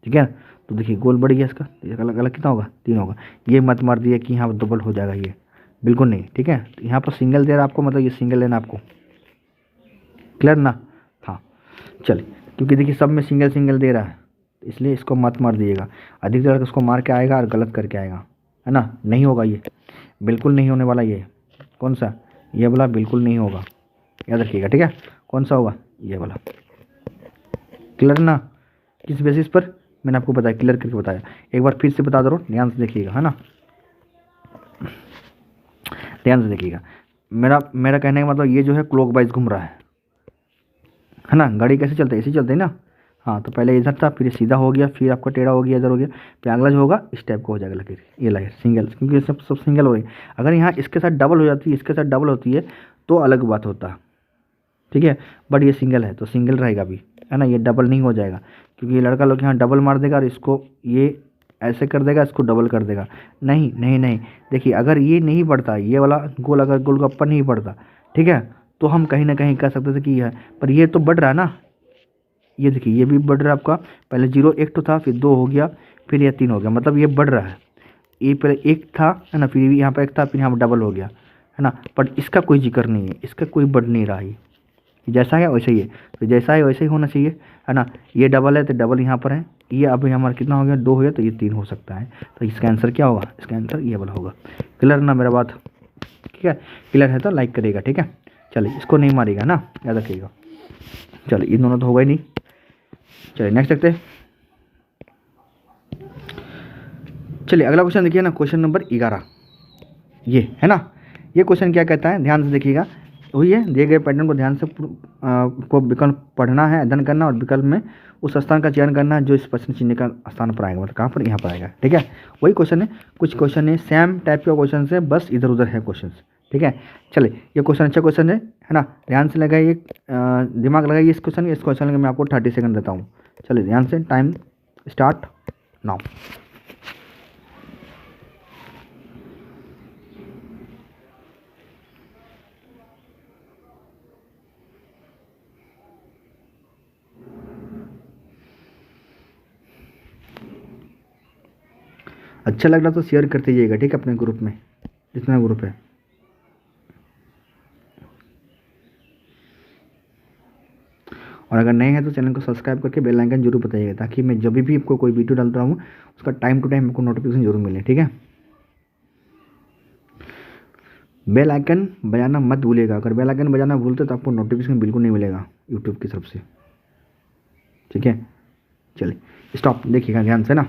ठीक है, तो देखिए गोल बढ़ गया इसका, अलग अलग कितना होगा, 3 होगा। ये मत मार दिया कि यहाँ डबल हो जाएगा, ये बिल्कुल नहीं। ठीक है, तो यहाँ पर सिंगल दे रहा है आपको, मतलब ये सिंगल लेना आपको, क्लियर ना। हाँ चलिए, क्योंकि देखिए सब में सिंगल सिंगल दे रहा है, इसलिए इसको मत मार दिएगा। अधिकतर उसको मार के आएगा और गलत करके आएगा, है ना। नहीं होगा, ये बिल्कुल नहीं होने वाला। ये कौन सा, ये वाला बिल्कुल नहीं होगा, याद रखिएगा। ठीक है, कौन सा होगा, ये वाला, क्लियर ना। किस बेसिस पर मैंने आपको बताया, क्लियर करके बताया, एक बार फिर से बता दो, ध्यान से देखिएगा, है ना, ध्यान से देखिएगा। मेरा कहने का मतलब ये जो है क्लॉक वाइज घूम रहा है ना। गाड़ी कैसे चलते है, ऐसे चलते है ना। हाँ, तो पहले इधर था, फिर सीधा हो गया, फिर आपका टेढ़ा हो गया, इधर हो गया, फिर अगला जो होगा इस टाइप का हो जाएगा लकीर, ये लकीर सिंगल, क्योंकि ये सब सिंगल हो रही है। अगर यहाँ इसके साथ डबल हो जाती है, इसके साथ डबल होती है तो अलग बात होता। ठीक है, बट ये सिंगल है तो सिंगल रहेगा भी, है ना, ये डबल नहीं हो जाएगा, क्योंकि ये लड़का लोग यहाँ डबल मार देगा और इसको ये ऐसे कर देगा, इसको डबल कर देगा। नहीं नहीं नहीं, देखिए अगर ये नहीं बढ़ता, ये वाला गोल अगर गोलगप्पा नहीं बढ़ता, ठीक है, तो हम कहीं ना कहीं कह सकते थे कि ये है, पर ये तो बढ़ रहा है ना। ये देखिए ये भी बढ़ रहा है आपका, पहले 0 1 तो था, फिर 2 हो गया, फिर ये 3 हो गया, मतलब ये बढ़ रहा है। ये पहले 1 था, है ना, फिर यहाँ पर 1 था, फिर यहाँ पर डबल हो गया, है ना, बट इसका कोई जिक्र नहीं है, इसका कोई बढ़ नहीं रहा है, जैसा है वैसे ही है, तो जैसा है वैसे ही होना चाहिए, है ना। ये डबल है तो डबल यहाँ पर है, ये अब हमारा कितना हो गया, 2 हो गया, तो ये 3 हो सकता है। तो इसका आंसर क्या होगा, इसका आंसर ये वाला होगा। क्लियर ना मेरा बात, ठीक है, क्लियर है तो लाइक करेगा। ठीक है, चलिए इसको नहीं मारेगा ना, याद रखिएगा। चलिए इन दोनों तो होगा ही नहीं। चलिए नेक्स्ट देखते हैं। चलिए अगला क्वेश्चन देखिए ना, क्वेश्चन नंबर 11, ये है ना। ये क्वेश्चन क्या कहता है, ध्यान से देखिएगा। वही है, दिए गए पैटर्न को ध्यान से को विकल्प पढ़ना है, अध्ययन करना, और विकल्प में उस स्थान का चयन करना है जो इस प्रश्न चिन्ह का स्थान पर आएगा, मतलब कहाँ पर, यहाँ पर आएगा। ठीक है, वही क्वेश्चन है, कुछ क्वेश्चन है सेम टाइप का क्वेश्चन है, बस इधर उधर है क्वेश्चन। ठीक है, चलिए ये क्वेश्चन अच्छा क्वेश्चन है ना, ध्यान से लगाइए, दिमाग लगाइए इस क्वेश्चन का मैं आपको 30 सेकंड देता हूँ। चलिए ध्यान से, टाइम स्टार्ट नाउ। अच्छा लग रहा तो शेयर करते जाइएगा, ठीक है, अपने ग्रुप में, जितना ग्रुप है। और अगर नए हैं तो चैनल को सब्सक्राइब करके बेल आइकन जरूर बताइएगा, ताकि मैं जब भी आपको कोई वीडियो डालता हूँ उसका टाइम टू टाइम आपको नोटिफिकेशन जरूर मिले, ठीक है। बेल आइकन बजाना मत भूलिएगा, अगर बेल आइकन बजाना भूलते तो आपको नोटिफिकेशन बिल्कुल नहीं मिलेगा यूट्यूब की तरफ से, ठीक है। चलिए स्टॉप, देखिएगा ध्यान से ना।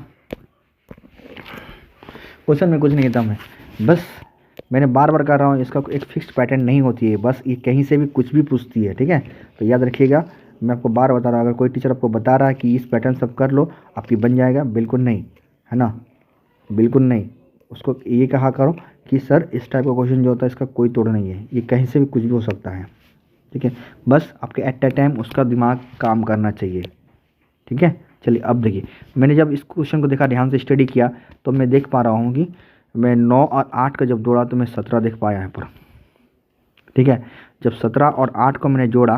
क्वेश्चन में कुछ नहीं था, मैं बस मैंने बार बार कह रहा हूँ, इसका एक फिक्स्ड पैटर्न नहीं होती है, बस ये कहीं से भी कुछ भी पूछती है, ठीक है। तो याद रखिएगा, मैं आपको बार बता रहा हूँ, अगर कोई टीचर आपको बता रहा है कि इस पैटर्न सब कर लो आपकी बन जाएगा, बिल्कुल नहीं, है ना, बिल्कुल नहीं। उसको ये कहा करो कि सर इस टाइप का क्वेश्चन जो होता है इसका कोई तोड़ नहीं है, ये कहीं से भी कुछ भी हो सकता है, ठीक है। बस आपके एट ए टाइम उसका दिमाग काम करना चाहिए, ठीक है। चलिए अब देखिए, मैंने जब इस क्वेश्चन को देखा, ध्यान से स्टडी किया, तो मैं देख पा रहा हूँ कि मैं 9 और 8 का जब जोड़ा तो मैं 17 देख पाया यहाँ पर, ठीक है। जब 17 और 8 को मैंने जोड़ा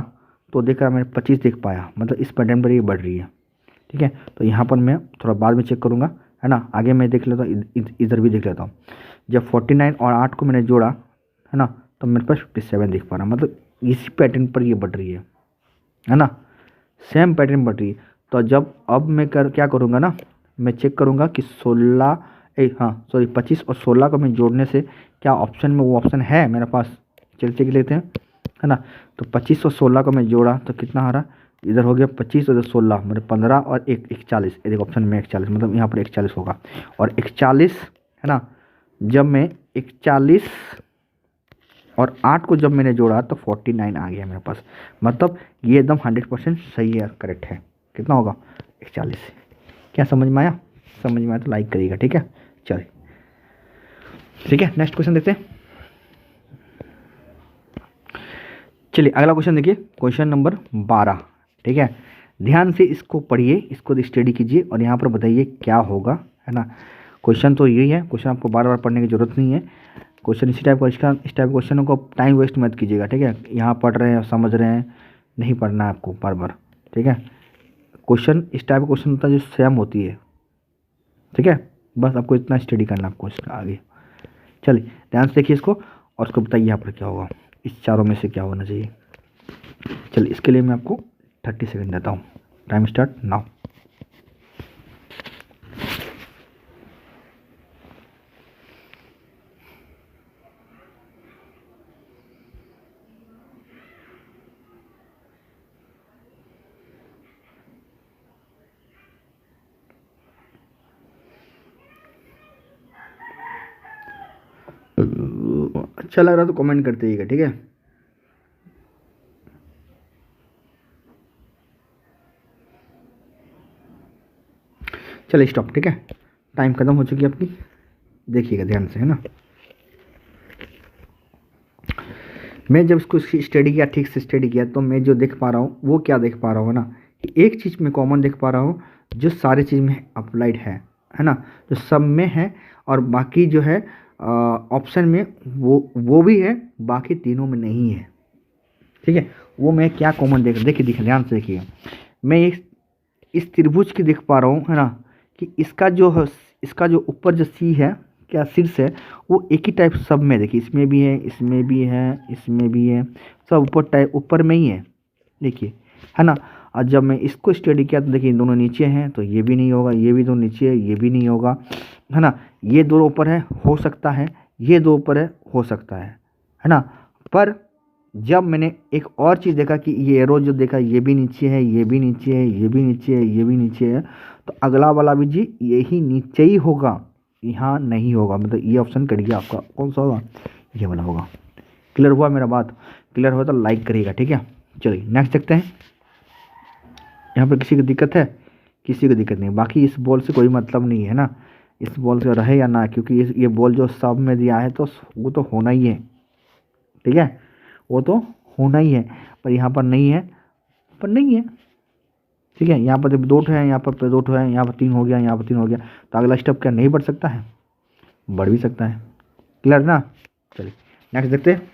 तो देख रहा मैंने 25 देख पाया, मतलब इस पैटर्न पर ये बढ़ रही है, ठीक है। तो यहाँ पर मैं थोड़ा बाद में चेक करूँगा, है ना, आगे मैं देख लेता हूँ, इधर भी देख लेता हूँ। जब 49 और 8 को मैंने जोड़ा, है ना, तो मेरे पास 57 देख पा रहा, मतलब इसी पैटर्न पर ये बढ़ रही है ना, सेम पैटर्न बढ़ रही है। तो जब अब मैं क्या करूँगा ना, मैं चेक करूँगा कि 25 और 16 को मैं जोड़ने से क्या ऑप्शन में वो ऑप्शन है मेरे पास, चल चेक लेते हैं, है ना। तो 25 और 16 को मैं जोड़ा तो कितना आ रहा, इधर हो गया 25 और 16, मतलब 15 और 1 41, ये देखो ऑप्शन में 41, मतलब यहाँ पर 41 होगा। और 41, है ना, जब मैं 41 और 8 को जब मैंने जोड़ा तो 49 आ गया मेरे पास, मतलब ये एकदम 100% सही है, करेक्ट है। कितना होगा, 41। क्या समझ में आया? समझ में आया तो लाइक करिएगा, ठीक है। चलिए ठीक है, नेक्स्ट क्वेश्चन देखते हैं। चलिए अगला क्वेश्चन देखिए, क्वेश्चन नंबर 12, ठीक है। ध्यान से इसको पढ़िए, इसको स्टडी कीजिए और यहाँ पर बताइए क्या होगा, है ना। क्वेश्चन तो यही है, क्वेश्चन आपको बार बार पढ़ने की जरूरत नहीं है। क्वेश्चन इस टाइप का क्वेश्चनों को टाइम वेस्ट मत कीजिएगा, ठीक है। यहाँ पढ़ रहे हैं, समझ रहे हैं, नहीं पढ़ना है आपको बार बार, ठीक है। क्वेश्चन इस टाइप का क्वेश्चन होता है जो सेम होती है, ठीक है। बस आपको इतना स्टडी करना आपको इसका आगे। चलिए ध्यान से देखिए इसको और उसको बताइए यहाँ पर क्या होगा, इस चारों में से क्या होना चाहिए। चलिए इसके लिए मैं आपको 30 सेकेंड देता हूँ, टाइम स्टार्ट नाउ। अच्छा लग रहा तो कमेंट करते रहिएगा, ठीक है। चलिए स्टॉप, ठीक है, टाइम खत्म हो चुकी है आपकी, देखिएगा ध्यान से, है ना। मैं जब इसको स्टडी किया, ठीक से स्टडी किया, तो मैं जो देख पा रहा हूँ वो क्या देख पा रहा हूँ ना, कि एक चीज़ में कॉमन देख पा रहा हूँ जो सारी चीज़ में अप्लाइड है ना, जो सब में है, और बाकी जो है ऑप्शन में वो भी है, बाकी तीनों में नहीं है, ठीक है। वो मैं क्या कॉमन देखिए ध्यान से देखिए, मैं इस त्रिभुज की देख पा रहा हूँ, है ना, कि इसका जो ऊपर जो सी है, क्या शीर्ष है, वो एक ही टाइप सब में, देखिए इसमें भी है, इसमें भी है, इसमें भी है, सब ऊपर में ही है, देखिए, है ना। और जब मैं इसको स्टडी किया तो देखिए दोनों नीचे हैं, तो ये भी नहीं होगा, ये भी दो नीचे है, ये भी नहीं होगा, है ना। ये दो ऊपर है, हो सकता है, ये दो ऊपर है, हो सकता है ना। पर जब मैंने एक और चीज़ देखा कि ये एरो जो देखा, ये भी नीचे है, ये भी नीचे है, ये भी नीचे है, ये भी नीचे है, तो अगला वाला भी जी यही नीचे ही होगा, यहाँ नहीं होगा, मतलब ये ऑप्शन कट गया आपका, कौन सा होगा, ये वाला होगा। क्लियर हुआ मेरा बात? क्लियर हुआ तो लाइक करिएगा, ठीक है। चलिए नेक्स्ट देखते हैं। यहाँ पर किसी को दिक्कत है? किसी को दिक्कत नहीं, बाकी इस बॉल से कोई मतलब नहीं है ना, इस बॉल से रहे या ना, क्योंकि ये बॉल जो सब में दिया है तो वो तो होना ही है, ठीक है, वो तो होना ही है, पर यहाँ पर नहीं है, पर नहीं है, ठीक है। यहाँ पर 2 है, यहाँ पर 2 है, यहाँ पर 3 हो गया, यहाँ पर 3 हो गया, तो अगला स्टेप क्या नहीं बढ़ सकता है? बढ़ भी सकता है। क्लियर ना? चलिए नेक्स्ट देखते हैं।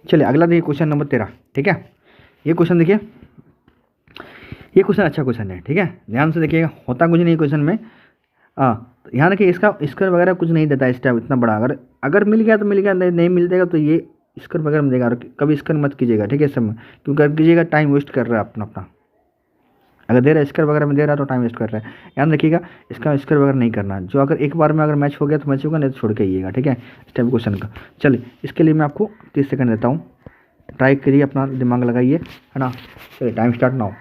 चलिए अगला देखिए, क्वेश्चन नंबर 13, ठीक है। ये क्वेश्चन देखिए, ये क्वेश्चन अच्छा क्वेश्चन है, ठीक है, ध्यान से देखिएगा, होता कुछ नहीं क्वेश्चन में। तो यहाँ देखिए, इसका वगैरह कुछ नहीं देता इस टाइप इतना बड़ा, अगर मिल गया तो मिल गया, नहीं मिल जाएगा तो ये स्क्वायर वगैरह में देगा, और कभी स्क्वायर मत कीजिएगा, ठीक है सब, क्योंकि अगर कीजिएगा टाइम वेस्ट कर रहा है अपना। अगर दे रहा है स्क्वायर वगैरह में दे रहा है तो टाइम वेस्ट कर रहा है। याद रखिएगा इसका स्क्वायर वगैरह नहीं करना, जो अगर एक बार में अगर मैच हो गया तो मैच होगा, नहीं तो छोड़ के आइएगा, ठीक है इस टाइप क्वेश्चन का। चलिए इसके लिए मैं आपको 30 सेकंड देता हूँ, ट्राई करिए, अपना दिमाग लगाइए, है ना। चलिए टाइम स्टार्ट नाउ।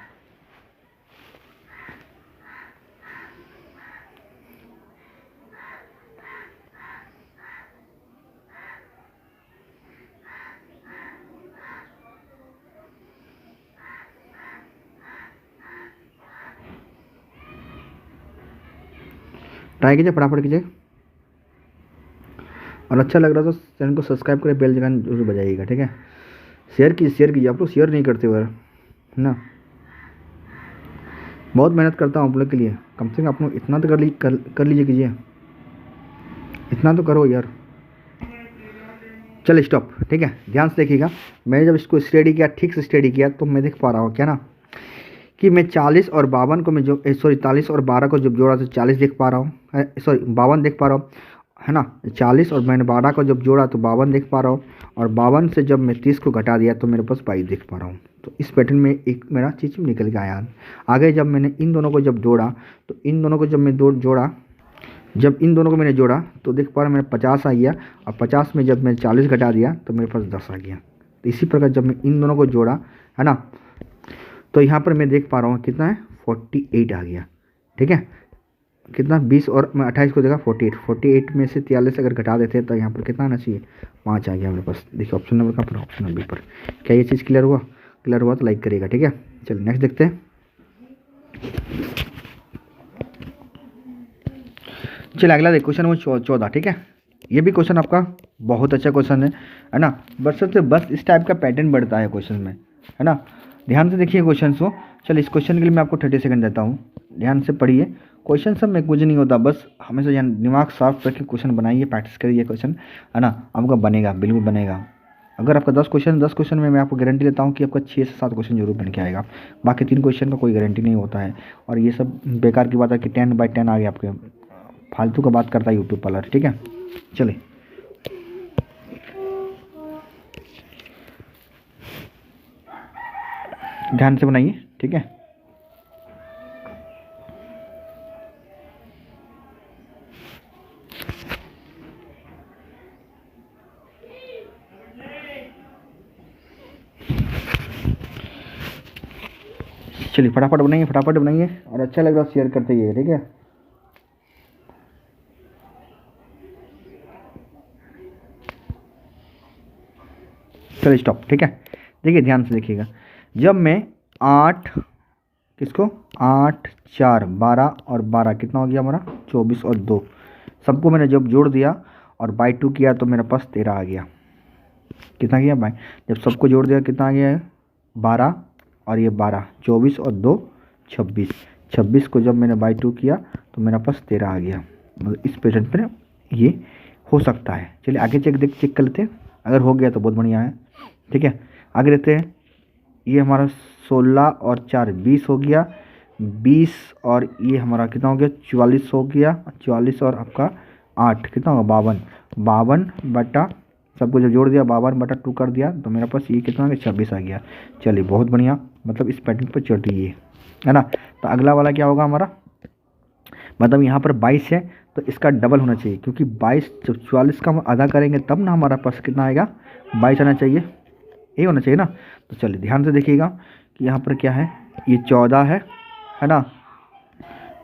ट्राई कीजिए, फटाफट कीजिए, और अच्छा लग रहा तो चैनल को सब्सक्राइब करें, बेल आइकन जरूर बजाइएगा, ठीक है। शेयर कीजिए, आप लोग शेयर नहीं करते हुए, है ना। बहुत मेहनत करता हूँ आप लोग के लिए, कम से कम आप लोग इतना तो कर लीजिए, कीजिए, इतना तो करो यार। चल स्टॉप, ठीक है, ध्यान से देखिएगा। मैंने जब इसको स्टडी किया, ठीक से स्टडी किया, तो मैं देख पा रहा हूँ क्या ना, कि मैं 40 और 52 को मैं जो 40 और 12 को जब जोड़ा तो 40 देख पा रहा हूँ, 52 देख पा रहा हूँ, है ना। 40 और मैंने 12 को जब जोड़ा तो 52 देख पा रहा हूँ, और 52 से जब मैं 30 को घटा दिया तो मेरे पास 22 देख पा रहा हूँ। तो इस पैटर्न में एक मेरा चीज़ निकल के आया। आगे जब मैंने इन दोनों को जब जोड़ा, तो इन दोनों को जब मैं जब इन दोनों को मैंने जोड़ा तो देख पा रहा मेरा 50 आ गया, और 50 में जब मैंने 40 घटा दिया तो मेरे पास 10 आ गया। तो इसी प्रकार जब मैं इन दोनों को जोड़ा, है ना, तो यहाँ पर मैं देख पा रहा हूँ कितना है, 48 आ गया, ठीक है। कितना 20 और मैं 28 को देखा 48 में से 43 अगर घटा देते हैं तो यहाँ पर कितना आना चाहिए, 5 आ गया मेरे पास। देखिए ऑप्शन नंबर कहाँ पर, ऑप्शन नंबर पर। क्या ये चीज़ क्लियर हुआ? क्लियर हुआ तो लाइक करिएगा, ठीक है। चलिए नेक्स्ट देखते हैं। चलिए अगला देख, क्वेश्चन नंबर 14, ठीक है। ये भी क्वेश्चन आपका बहुत अच्छा क्वेश्चन है ना। बस इस टाइप का पैटर्न बढ़ता है क्वेश्चन में, है ना। ध्यान से देखिए क्वेश्चन को। चलिए इस क्वेश्चन के लिए मैं आपको 30 सेकंड देता हूँ, ध्यान से पढ़िए। क्वेश्चन सब में कुछ नहीं होता, बस हमेशा दिमाग साफ रख के क्वेश्चन बनाइए, प्रैक्टिस करिए क्वेश्चन, है ना। आपका बनेगा, बिल्कुल बनेगा। अगर आपका 10 क्वेश्चन में मैं आपको गारंटी देता हूँ कि आपका 6 से 7 क्वेश्चन जरूर बन के आएगा। बाकी 3 क्वेश्चन का कोई गारंटी नहीं होता है। और ये सब बेकार की बात है कि 10/10 आ गया आपके, फालतू का बात करता है यूट्यूब पर, ठीक है। चलिए ध्यान से बनाइए, ठीक है। चलिए फटाफट बनाइए, और अच्छा लग रहा है शेयर करते ही, ठीक है। चलिए स्टॉप, ठीक है। देखिए ध्यान से देखिएगा, जब मैं 8 4 12 और 12 कितना हो गया हमारा, 24 और 2, सबको मैंने जब जोड़ दिया और बाई 2 किया तो मेरे पास 13 आ गया। कितना गया बाई, जब सबको जोड़ दिया कितना आ गया है, 12 और ये 12, 24 और 2 26, 26 को जब मैंने बाई 2 किया तो मेरे पास 13 आ गया। मतलब इस पैटर्न पर ये हो सकता है। चलिए आगे चेक कर लेते हैं, अगर हो गया तो बहुत बढ़िया है, ठीक है। आगे देखते हैं। ये हमारा 16 और 4 20 हो गया, 20 और ये हमारा कितना हो गया, 44 हो गया, 44 और आपका 8 कितना होगा, 52 बटा, सबको जब जोड़ दिया 52/2 कर दिया तो मेरे पास ये कितना आ गया, 26 आ गया। चलिए बहुत बढ़िया, मतलब इस पैटर्न पर चल रही है ना। तो अगला वाला क्या होगा हमारा, मतलब यहाँ पर 22 है तो इसका डबल होना चाहिए, क्योंकि 22 जब 44 का हम आधा करेंगे तब ना हमारा पास कितना आएगा, 22 आना चाहिए, ये होना चाहिए ना। तो चलिए ध्यान से देखिएगा कि यहाँ पर क्या है, ये 14 है ना,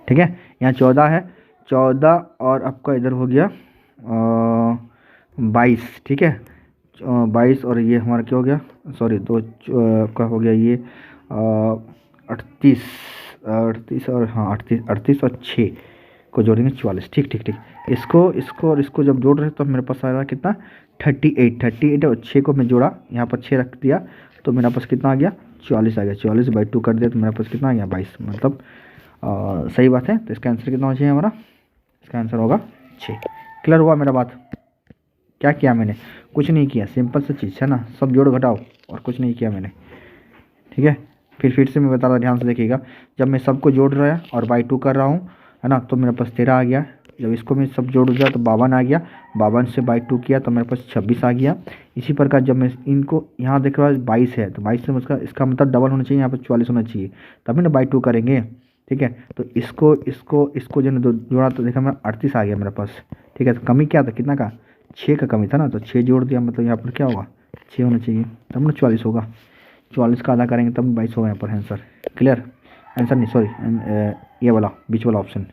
ठीक है। यहाँ 14 है, 14 और आपका इधर हो गया 22, ठीक है। 22 और ये हमारा क्या हो गया, सॉरी दो आपका हो गया ये 38 और हाँ 38 और 6 को जोड़ेंगे 44, ठीक। इसको और इसको जब जोड़ रहे तो मेरे पास आएगा कितना, 38 और 6 को मैं जोड़ा, यहाँ पर 6 रख दिया तो मेरे पास कितना आ गया, 44 आ गया। 44/2 कर दिया तो मेरे पास कितना आ गया, 22। मतलब सही बात है। तो इसका आंसर कितना होना चाहिए हमारा, इसका आंसर होगा 6। क्लियर हुआ मेरा बात? क्या किया मैंने, कुछ नहीं किया, सिंपल सी चीज़ है ना, सब जोड़ घटाओ और कुछ नहीं किया मैंने, ठीक है। फिर से मैं बता रहा, ध्यान से देखिएगा। जब मैं सबको जोड़ रहा और बाई 2 कर रहा हूँ, है ना, तो मेरे पास 13 आ गया। जब इसको मैं सब जोड़ दिया तो 52 आ गया, 52 से बाई 2 किया तो मेरे पास 26 आ गया। इसी प्रकार जब मैं इनको यहाँ देख रहा हूँ 22 है, तो 22 से इसका मतलब डबल होना चाहिए, यहाँ पर 44 होना चाहिए, तभी ना बाई 2 करेंगे। ठीक है, तो इसको जो है जोड़ा तो देखा मैं 38 आ गया मेरे पास। ठीक है, तो कमी क्या था, कितना का, 6 का कमी था ना, तो 6 जोड़ दिया, मतलब यहाँ पर क्या होगा 6 होना चाहिए, तब ना 44 होगा। 44 का आधा करेंगे तब 22 होगा यहाँ पर आंसर। क्लियर, आंसर नहीं सॉरी ये वाला बीच वाला ऑप्शन,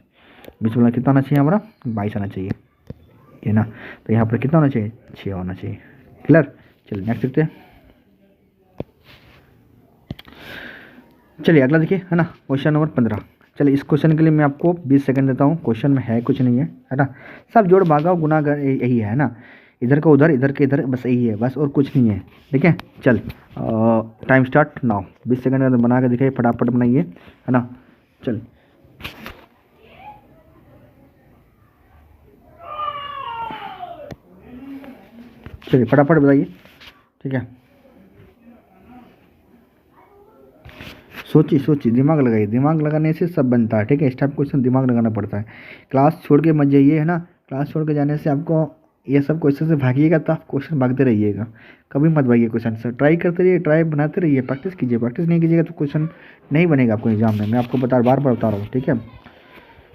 बीच वाला कितना होना चाहिए हमारा 22 आना चाहिए, है ना। तो यहाँ पर कितना होना चाहिए 6 होना चाहिए। क्लियर, चलिए नेक्स्ट देखते हैं। चलिए अगला देखिए, है ना, क्वेश्चन नंबर 15। चलिए इस क्वेश्चन के लिए मैं आपको 20 सेकंड देता हूँ। क्वेश्चन में है कुछ नहीं है ना, सब जोड़ भागा गुना यही है ना, इधर का उधर इधर के इधर, बस यही है बस, और कुछ नहीं है। ठीक है, चल टाइम स्टार्ट नाउ। 20 सेकंड के अंदर बना के दिखाइए, फटाफट बनाइए, है ना। चल चलिए फटाफट बताइए। ठीक है, सोचिए दिमाग लगाइए, दिमाग लगाने से सब बनता है। ठीक है, इस टाइप क्वेश्चन दिमाग लगाना पड़ता है। क्लास छोड़ के मत जाइए, है ना, क्लास छोड़ के जाने से आपको ये सब क्वेश्चन से भागिएगा तो आप क्वेश्चन भागते रहिएगा, कभी मत भागिए क्वेश्चन से। ट्राई करते रहिए, ट्राई बनाते रहिए, प्रैक्टिस कीजिए, प्रैक्टिस नहीं कीजिएगा तो क्वेश्चन नहीं बनेगा आपको एग्जाम में। मैं आपको बार बार बता रहा हूँ। ठीक है,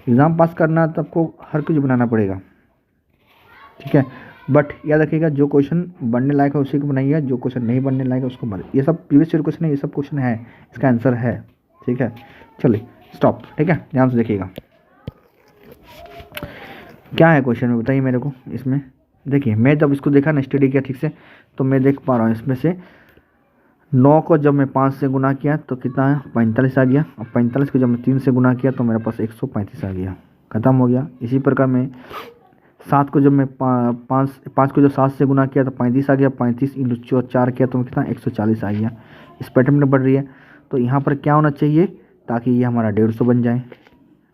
एग्ज़ाम पास करना तो आपको हर कुछ बनाना पड़ेगा। ठीक है, बट याद रखिएगा जो क्वेश्चन बनने लायक है उसी को बनाइए, जो क्वेश्चन नहीं बनने लायक है उसको मत। ये सब प्रीवियस ईयर क्वेश्चन है, ये सब क्वेश्चन है, इसका आंसर है। ठीक है, चलिए स्टॉप। ठीक है, ध्यान से देखिएगा क्या है क्वेश्चन में, बताइए मेरे को। इसमें देखिए, मैं जब इसको देखा ना, स्टडी किया ठीक से, तो मैं देख पा रहा हूँ इसमें से 9 को जब मैं 5 से गुना किया तो कितना है 45 आ गया, और 45 को जब मैं 3 से गुना किया तो मेरे पास 135 आ गया, ख़त्म हो गया। इसी प्रकार मैं 7 को जब मैं 5 को जब 7 से गुना किया तो 35 आ गया, 35 इंटू 4 किया तो कितना 140 आ गया। इस पैटर्न में बढ़ रही है, तो यहाँ पर क्या होना चाहिए ताकि ये हमारा 150 बन जाए।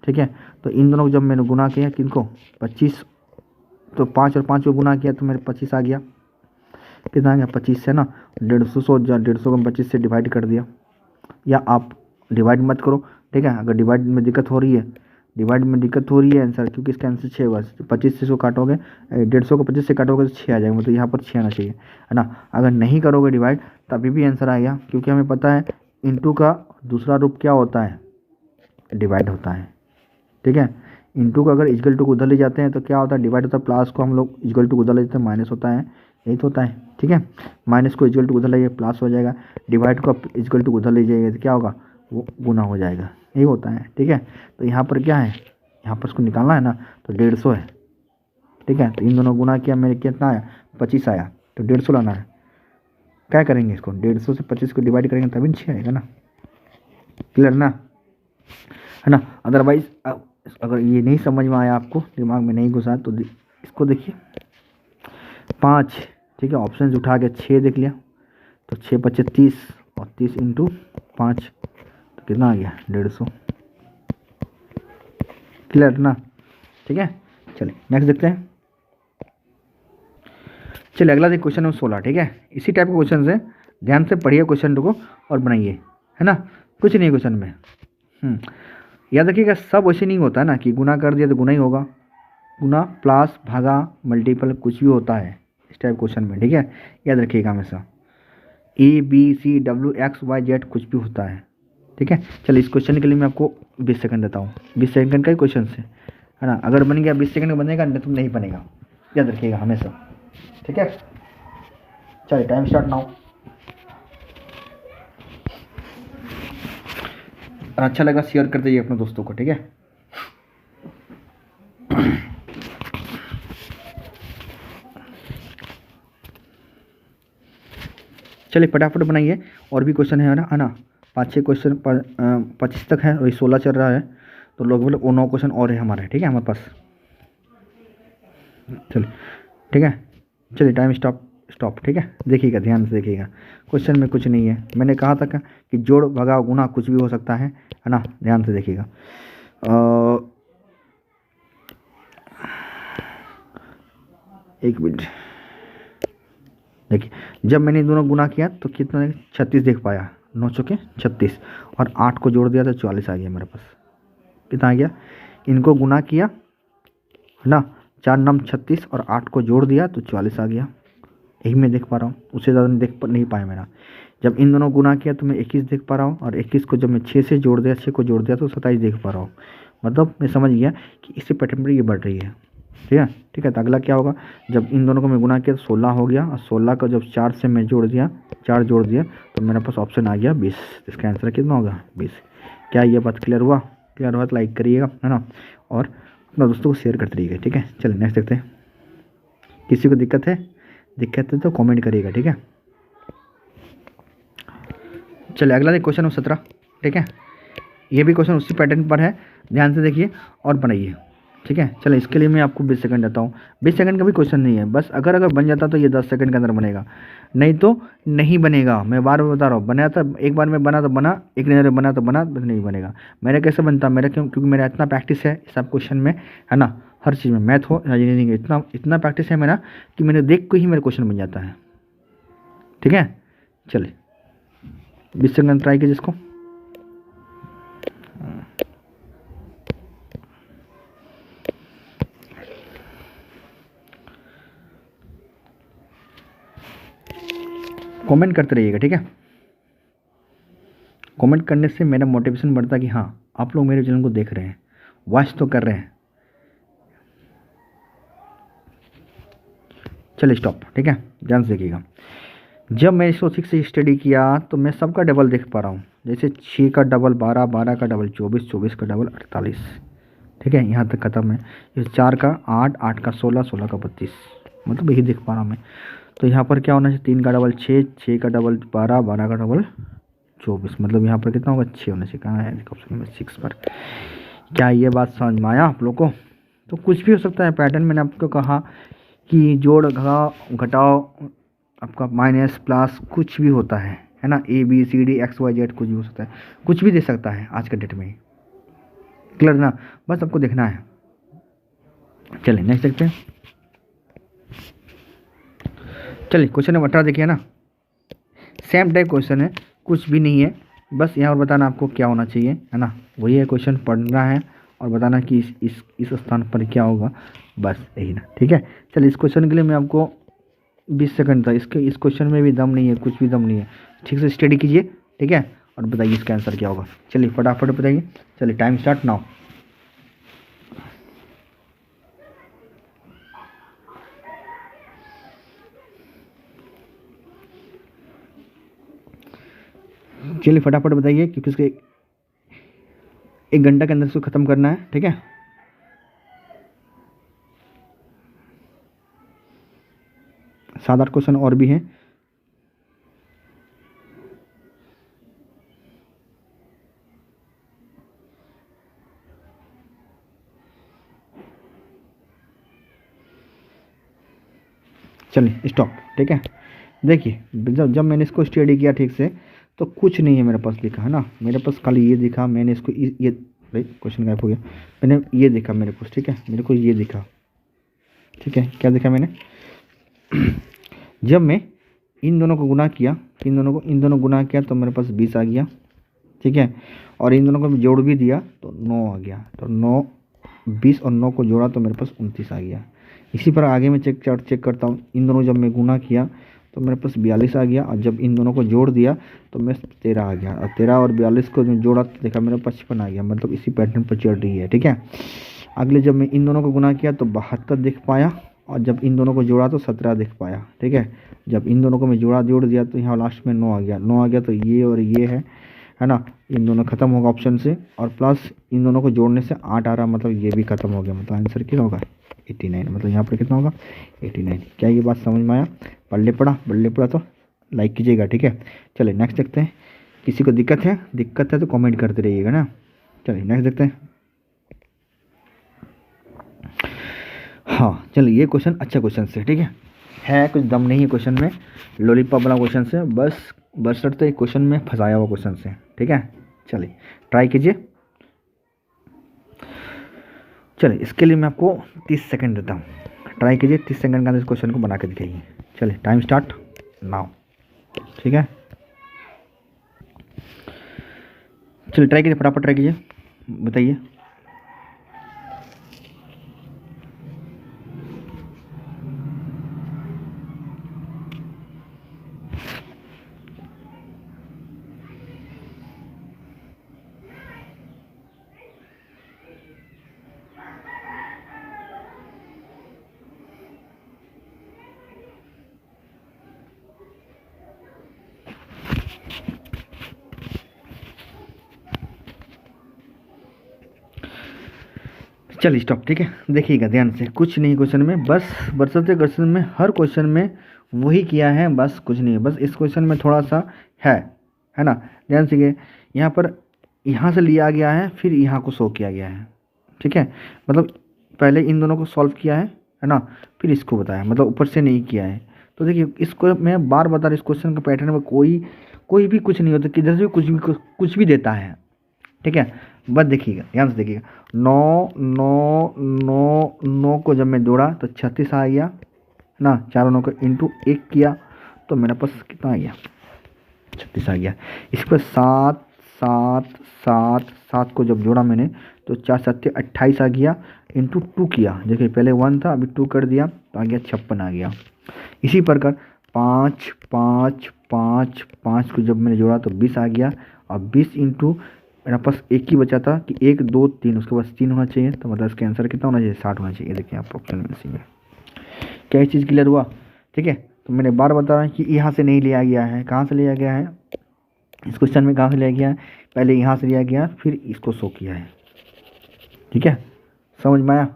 ठीक है, तो इन दोनों को जब मैंने गुना किया किनको 25, तो 5 और 5 को गुना किया तो मेरे 25 आ गया, कितना आ गया 25 से ना 150 को 25 से डिवाइड कर दिया, या आप डिवाइड मत करो। ठीक है, अगर डिवाइड में दिक्कत हो रही है आंसर, क्योंकि इसका आंसर 6 बस 25 से इसको काटोगे, 150 को 25 से काटोगे तो 6 आ जाएगा, मतलब यहाँ पर 6 आना चाहिए, है ना। अगर नहीं करोगे डिवाइड तभी भी आंसर आएगा, क्योंकि हमें पता है इंटू का दूसरा रूप क्या होता है, डिवाइड होता है। ठीक है, इंटू का अगर इक्वल टू को उधर ले जाते हैं तो क्या होता है, डिवाइड होता है, प्लस को हम लोग इक्वल टू को उधर ले जाते हैं माइनस होता है, यही तो होता है। ठीक है, माइनस को इक्वल टू उधर ले जाइए प्लस हो जाएगा, डिवाइड को इक्वल टू उधर ले जाइए तो क्या होगा, वो गुना हो जाएगा, यही होता है। ठीक है, तो यहाँ पर क्या है, यहाँ पर इसको निकालना है ना, तो 150 है। ठीक है, तो इन दोनों गुना किया, मेरे कितना आया 25 आया, तो 150 लाना है। क्या करेंगे इसको, 150 से 25 को डिवाइड करेंगे तभी 6 आएगा ना। क्लियर ना, है ना। अदरवाइज अगर ये नहीं समझ में आया, आपको दिमाग में नहीं घुसा, तो इसको देखिए 5। ठीक है, ऑप्शन उठा के 6 देख लिया, तो 6 25 30, और 30 इंटू 5 तो कितना आ गया 150। क्लियर ना। ठीक है, चलिए नेक्स्ट देखते हैं। चलिए अगला देखिए क्वेश्चन नंबर 16। ठीक है, इसी टाइप के क्वेश्चन से ध्यान से पढ़िए क्वेश्चन को और बनाइए, है ना, कुछ नहीं क्वेश्चन में। याद रखिएगा सब वैसे नहीं होता है ना कि गुना कर दिया तो गुना ही होगा, गुना प्लस भागा मल्टीपल कुछ भी होता है इस टाइप क्वेश्चन में। ठीक है, याद रखिएगा हमेशा ABCD XYZ कुछ भी होता है। ठीक है, चलिए इस क्वेश्चन के लिए मैं आपको 20 सेकंड देता हूँ, 20 सेकंड का ही क्वेश्चन से, है ना। अगर बन गया 20 सेकंड में बनेगा, नहीं तो नहीं बनेगा, याद रखिएगा हमेशा। ठीक है, चलिए टाइम स्टार्ट नाउ। और अच्छा लगा शेयर कर दीजिए अपने दोस्तों को। ठीक है, चलिए फटाफट बनाइए, और भी क्वेश्चन है ना 5-6 क्वेश्चन 25 तक है, और 16 चल रहा है, तो लगभग 9 क्वेश्चन और है हमारे। ठीक है, हमारे पास। चलिए ठीक है, चलिए टाइम स्टॉप। ठीक है, देखिएगा ध्यान से देखिएगा, क्वेश्चन में कुछ नहीं है। मैंने कहा था कि जोड़ भगा गुना कुछ भी हो सकता है ना, ध्यान से देखिएगा। एक मिनट, देखिए जब मैंने दोनों गुना किया तो कितना 36 देख पाया, 9 चौके 36, और 8 को जोड़ दिया तो 44 आ गया मेरे पास। कितना आ गया, इनको गुना किया है ना। 4 नम 36 और 8 को जोड़ दिया तो 44 आ गया। यही मैं देख पा रहा हूँ, उससे ज़्यादा नहीं पाया मेरा। जब इन दोनों गुना किया तो मैं 21 देख पा रहा हूँ, और 21 को जब मैं 6 से जोड़ दिया, 6 को जोड़ दिया तो 27 देख पा रहा हूँ। मतलब मैं समझ गया कि इसी पैटर्न पर ये बढ़ रही है। ठीक है, ठीक है। तो अगला क्या होगा, जब इन दोनों को मैं गुना किया तो 16 हो गया, और 16 का जब 4 से मैं जोड़ दिया, 4 जोड़ दिया तो मेरे पास ऑप्शन आ गया 20। इसका आंसर कितना होगा, 20। क्या ये बात क्लियर हुआ? क्लियर हुआ तो लाइक करिएगा, है ना, और अपना दोस्तों को शेयर करते रहिएगा। ठीक है, चलिए नेक्स्ट देखते हैं। किसी को दिक्कत है तो कमेंट करिएगा। ठीक है, चलिए अगला देखिए, क्वेश्चन नंबर 17। ठीक है, ये भी क्वेश्चन उसी पैटर्न पर है, ध्यान से देखिए और बनाइए। ठीक है, चलो इसके लिए मैं आपको 20 सेकंड देता हूँ। 20 सेकंड का भी क्वेश्चन नहीं है, बस अगर बन जाता तो ये 10 सेकंड के अंदर बनेगा, नहीं तो नहीं बनेगा। मैं बार बार बता रहा हूँ, बनाया था एक बार में, बना तो बना, एक नज़र में बना तो बना, नहीं बनेगा। मेरा कैसे बनता, मेरा क्योंकि मेरा इतना प्रैक्टिस है सब क्वेश्चन में, है ना, हर चीज़ में, मैथ हो या इंजीनियरिंग, इतना इतना प्रैक्टिस है मेरा कि मैंने देख के ही मेरा क्वेश्चन बन जाता है। ठीक है, चलिए 20 सेकंड ट्राई कीजिए इसको। कमेंट करते रहिएगा। ठीक है, कमेंट करने से मेरा मोटिवेशन बढ़ता है कि हाँ आप लोग मेरे चैनल को देख रहे हैं, वॉच तो कर रहे हैं। चलिए स्टॉप। ठीक है, ध्यान से देखिएगा। जब मैं इसको 6 से स्टडी किया तो मैं सबका डबल देख पा रहा हूँ, जैसे 6 का डबल 12, 12 का डबल 24, 24 का डबल 48। ठीक है, यहाँ तक खत्म है। इस 4 का 8, 8 का 16, 16 का 32, मतलब यही देख पा रहा हूँ मैं। तो यहाँ पर क्या होना चाहिए, 3 का डबल 6, 6 का डबल 12, 12 का डबल 24, मतलब यहाँ पर कितना होगा, 6 होना चाहिए। कहाँ है ऑप्शन नंबर 6 पर। क्या ये बात समझ में आया आप लोग को? तो कुछ भी हो सकता है पैटर्न, मैंने आपको कहा कि जोड़ घटाओ, आपका माइनस प्लस कुछ भी होता है ना, ABCD XYZ कुछ भी हो सकता है, कुछ भी दे सकता है आज के डेट में। क्लियर ना, बस आपको देखना है। चलिए नेक्स्ट देखते हैं। चलिए क्वेश्चन नंबर 18 देखिए ना, सेम टाइप क्वेश्चन है, कुछ भी नहीं है, बस यहाँ पर बताना आपको क्या होना चाहिए, है ना, वही है क्वेश्चन, पढ़ना है और बताना कि इस स्थान पर क्या होगा, बस यही ना। ठीक है, चलिए इस क्वेश्चन के लिए मैं आपको 20 सेकंड था, इस क्वेश्चन में भी दम नहीं है, कुछ भी दम नहीं है। ठीक से स्टडी कीजिए। ठीक है, और बताइए इसका आंसर क्या होगा। चलिए फटाफट बताइए। चलिए टाइम स्टार्ट नाउ। चलिए फटाफट बताइए, क्योंकि इसके 1 घंटा के अंदर इसको ख़त्म करना है। ठीक है, सात आठ क्वेश्चन और भी हैं। चलिए स्टॉप। ठीक है, देखिए जब मैंने इसको स्टडी किया ठीक से तो कुछ नहीं है मेरे पास लिखा, है ना, मेरे पास खाली ये दिखा, मैंने इसको ये भाई क्वेश्चन गायब हो गया, मैंने ये दिखा मेरे पास। ठीक है, मेरे को ये दिखा। ठीक है, क्या दिखा मैंने, जब मैं इन दोनों को गुना किया, इन दोनों गुना किया तो मेरे पास 20 आ गया। ठीक है, और इन दोनों को जोड़ भी दिया तो 9 आ गया, तो 9, 20 और 9 को जोड़ा तो मेरे पास 29 आ गया। इसी पर आगे मैं चेक करता हूँ, इन दोनों जब मैं गुना किया तो मेरे पास 42 आ गया, और जब इन दोनों को जोड़ दिया तो मेरे 13 आ गया, और 13 और 42 को जो जोड़ा तो देखा मेरा 55 आ गया, मतलब इसी पैटर्न पर चल रही है। ठीक है, अगले जब मैं इन दोनों को गुना किया तो 72 देख पाया, और जब इन दोनों को जोड़ा तो 17 देख पाया। ठीक है, जब इन दोनों को मैं जोड़ दिया तो यहाँ लास्ट में 9 आ गया, 9 आ गया तो ये और ये है ना, इन दोनों खत्म होगा ऑप्शन से, और प्लस इन दोनों को जोड़ने से 8 आ रहा, मतलब ये भी खत्म हो गया, मतलब आंसर क्या होगा 89, मतलब यहाँ पर कितना होगा 89। क्या ये बात समझ में आया? पढ़ले पड़ा तो लाइक कीजिएगा। ठीक है, चलिए नेक्स्ट देखते हैं। किसी को दिक्कत है तो कमेंट करते रहिएगा ना। चलिए नेक्स्ट देखते हैं। हाँ चलिए, ये क्वेश्चन अच्छा क्वेश्चन से, ठीक है कुछ दम नहीं है क्वेश्चन में, लॉलीपॉप वाला क्वेश्चन से, बस बशर्ते क्वेश्चन में फंसाया हुआ क्वेश्चन से। ठीक है, चलिए ट्राई कीजिए। चलिए इसके लिए मैं आपको 30 सेकंड देता हूँ, ट्राई कीजिए, 30 सेकंड के अंदर इस क्वेश्चन को बना के दिखाइए। चलिए टाइम स्टार्ट नाउ। ठीक है, चलिए ट्राई कीजिए, फटाफट ट्राई कीजिए, बताइए। चलिए स्टॉप, ठीक है। देखिएगा ध्यान से, कुछ नहीं क्वेश्चन में, बस बरसते क्वेश्चन में, हर क्वेश्चन में वही किया है, बस कुछ नहीं है। बस इस क्वेश्चन में थोड़ा सा है ना, ध्यान से। यहाँ पर यहाँ से लिया गया है, फिर यहाँ को शो किया गया है, ठीक है। मतलब पहले इन दोनों को सॉल्व किया है ना, फिर इसको बताया, मतलब ऊपर से नहीं किया है। तो देखिए इसको मैं बार बता रहा, इस क्वेश्चन का पैटर्न में कोई भी कुछ नहीं होता, किधर से कुछ भी देता है, ठीक है। बस देखिएगा, ध्यान से देखिएगा, 9 को जब मैं जोड़ा तो 36 आ गया ना, चारों 9 को इंटू 1 किया तो मेरे पास कितना आ गया, 36 आ गया। इस पर 7 7 7 7 को जब जोड़ा मैंने तो 4 7 28 आ गया, इंटू 2 किया। देखिए पहले 1 था, अभी 2 कर दिया तो आ गया 56 आ गया। इसी प्रकार 5 5 5 5 को जब मैंने जोड़ा तो 20 आ गया, और 20 इंटू मेरे पास एक ही बचा था कि 1 2 3, उसके पास 3 होना चाहिए, तो मतलब इसका आंसर कितना होना चाहिए, 60 होना चाहिए। देखिए आप ऑप्शन में सी में क्या चीज़ क्लियर हुआ, ठीक है। तो मैंने बार बता रहा हूँ कि यहाँ से नहीं लिया गया है, कहाँ से लिया गया है, इस क्वेश्चन में कहाँ से लिया गया है, पहले यहाँ से लिया गया, फिर इसको शो किया है, ठीक है। समझ में आया,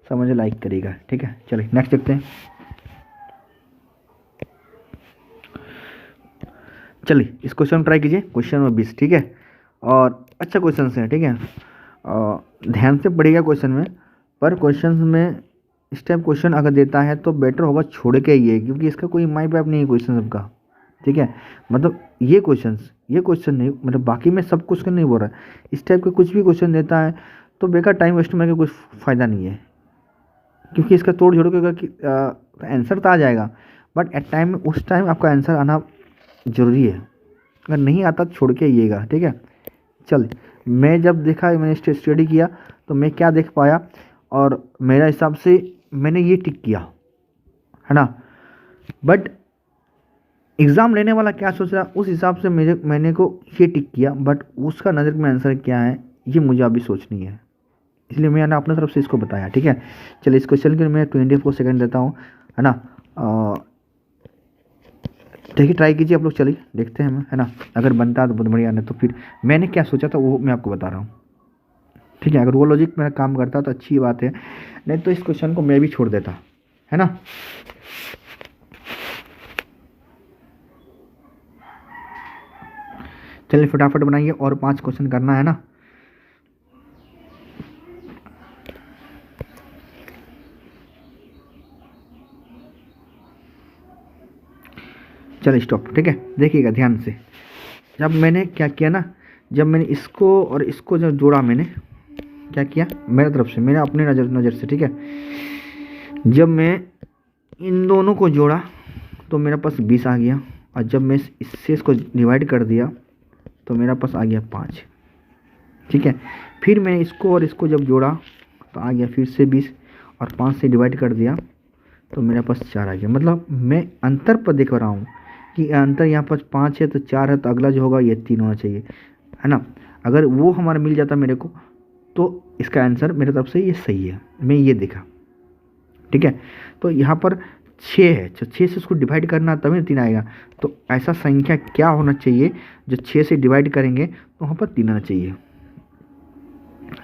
समझ लाइक करेगा, ठीक है। चलिए नेक्स्ट देखते हैं। चलिए इस क्वेश्चन में ट्राई कीजिए, क्वेश्चन नंबर 20, ठीक है। और अच्छा क्वेश्चन है, ठीक है। ध्यान से पढ़िएगा क्वेश्चन में, पर क्वेश्चन में इस टाइप क्वेश्चन अगर देता है तो बेटर होगा छोड़ के ही है, क्योंकि इसका कोई माई बाप नहीं है क्वेश्चन सबका, ठीक है। मतलब ये क्वेश्चन नहीं, मतलब बाकी में सब कुछ नहीं बोल रहा है, इस टाइप के कुछ भी क्वेश्चन देता है तो बेकार टाइम वेस्ट में कुछ फ़ायदा नहीं है, क्योंकि इसका तोड़ जोड़ के आंसर तो आ जाएगा, बट एट टाइम उस टाइम आपका आंसर आना ज़रूरी है। अगर नहीं आता छोड़ के आइएगा, ठीक है। चल मैं जब देखा, मैंने स्टडी किया तो मैं क्या देख पाया, और मेरा हिसाब से मैंने ये टिक किया है ना, बट एग्ज़ाम लेने वाला क्या सोच रहा उस हिसाब से मैंने को ये टिक किया, बट उसका नज़र में आंसर क्या है ये मुझे अभी सोचनी है, इसलिए मैंने अपने तरफ से इसको बताया, ठीक है। चलिए इस क्वेश्चन के लिए मैं 24 सेकंड देता हूँ, है ना। देखिए ट्राई कीजिए आप लोग, चलिए देखते हैं हम, है ना। अगर बनता है तो बहुत बढ़िया, नहीं तो फिर मैंने क्या सोचा था वो मैं आपको बता रहा हूँ, ठीक है। अगर वो लॉजिक मेरा काम करता तो अच्छी बात है, नहीं तो इस क्वेश्चन को मैं भी छोड़ देता, है ना। चलिए फटाफट बनाइए, और 5 क्वेश्चन करना है ना। चलिए स्टॉप, ठीक है। देखिएगा ध्यान से, जब मैंने क्या किया ना, जब मैंने इसको और इसको जब जोड़ा, मैंने क्या किया मेरे तरफ से, मैंने अपने नज़र से, ठीक है। जब मैं इन दोनों को जोड़ा तो मेरे पास 20 आ गया, और जब मैं इससे इसको डिवाइड कर दिया तो मेरा पास आ गया 5, ठीक है। फिर मैंने इसको और इसको जब जोड़ा तो आ गया फिर से 20, और 5 से डिवाइड कर दिया तो मेरे पास 4 आ गया। मतलब मैं अंतर पर देख रहा हूँ कि अंतर यहाँ पर 5 है तो 4 है, तो अगला जो होगा ये 3 होना चाहिए, है ना। अगर वो हमारा मिल जाता मेरे को तो इसका आंसर मेरे तरफ से ये सही है, मैं ये देखा, ठीक है। तो यहाँ पर 6 है, 6 से उसको डिवाइड करना तभी 3 आएगा, तो ऐसा संख्या क्या होना चाहिए जो 6 से डिवाइड करेंगे तो वहाँ पर 3 आना चाहिए,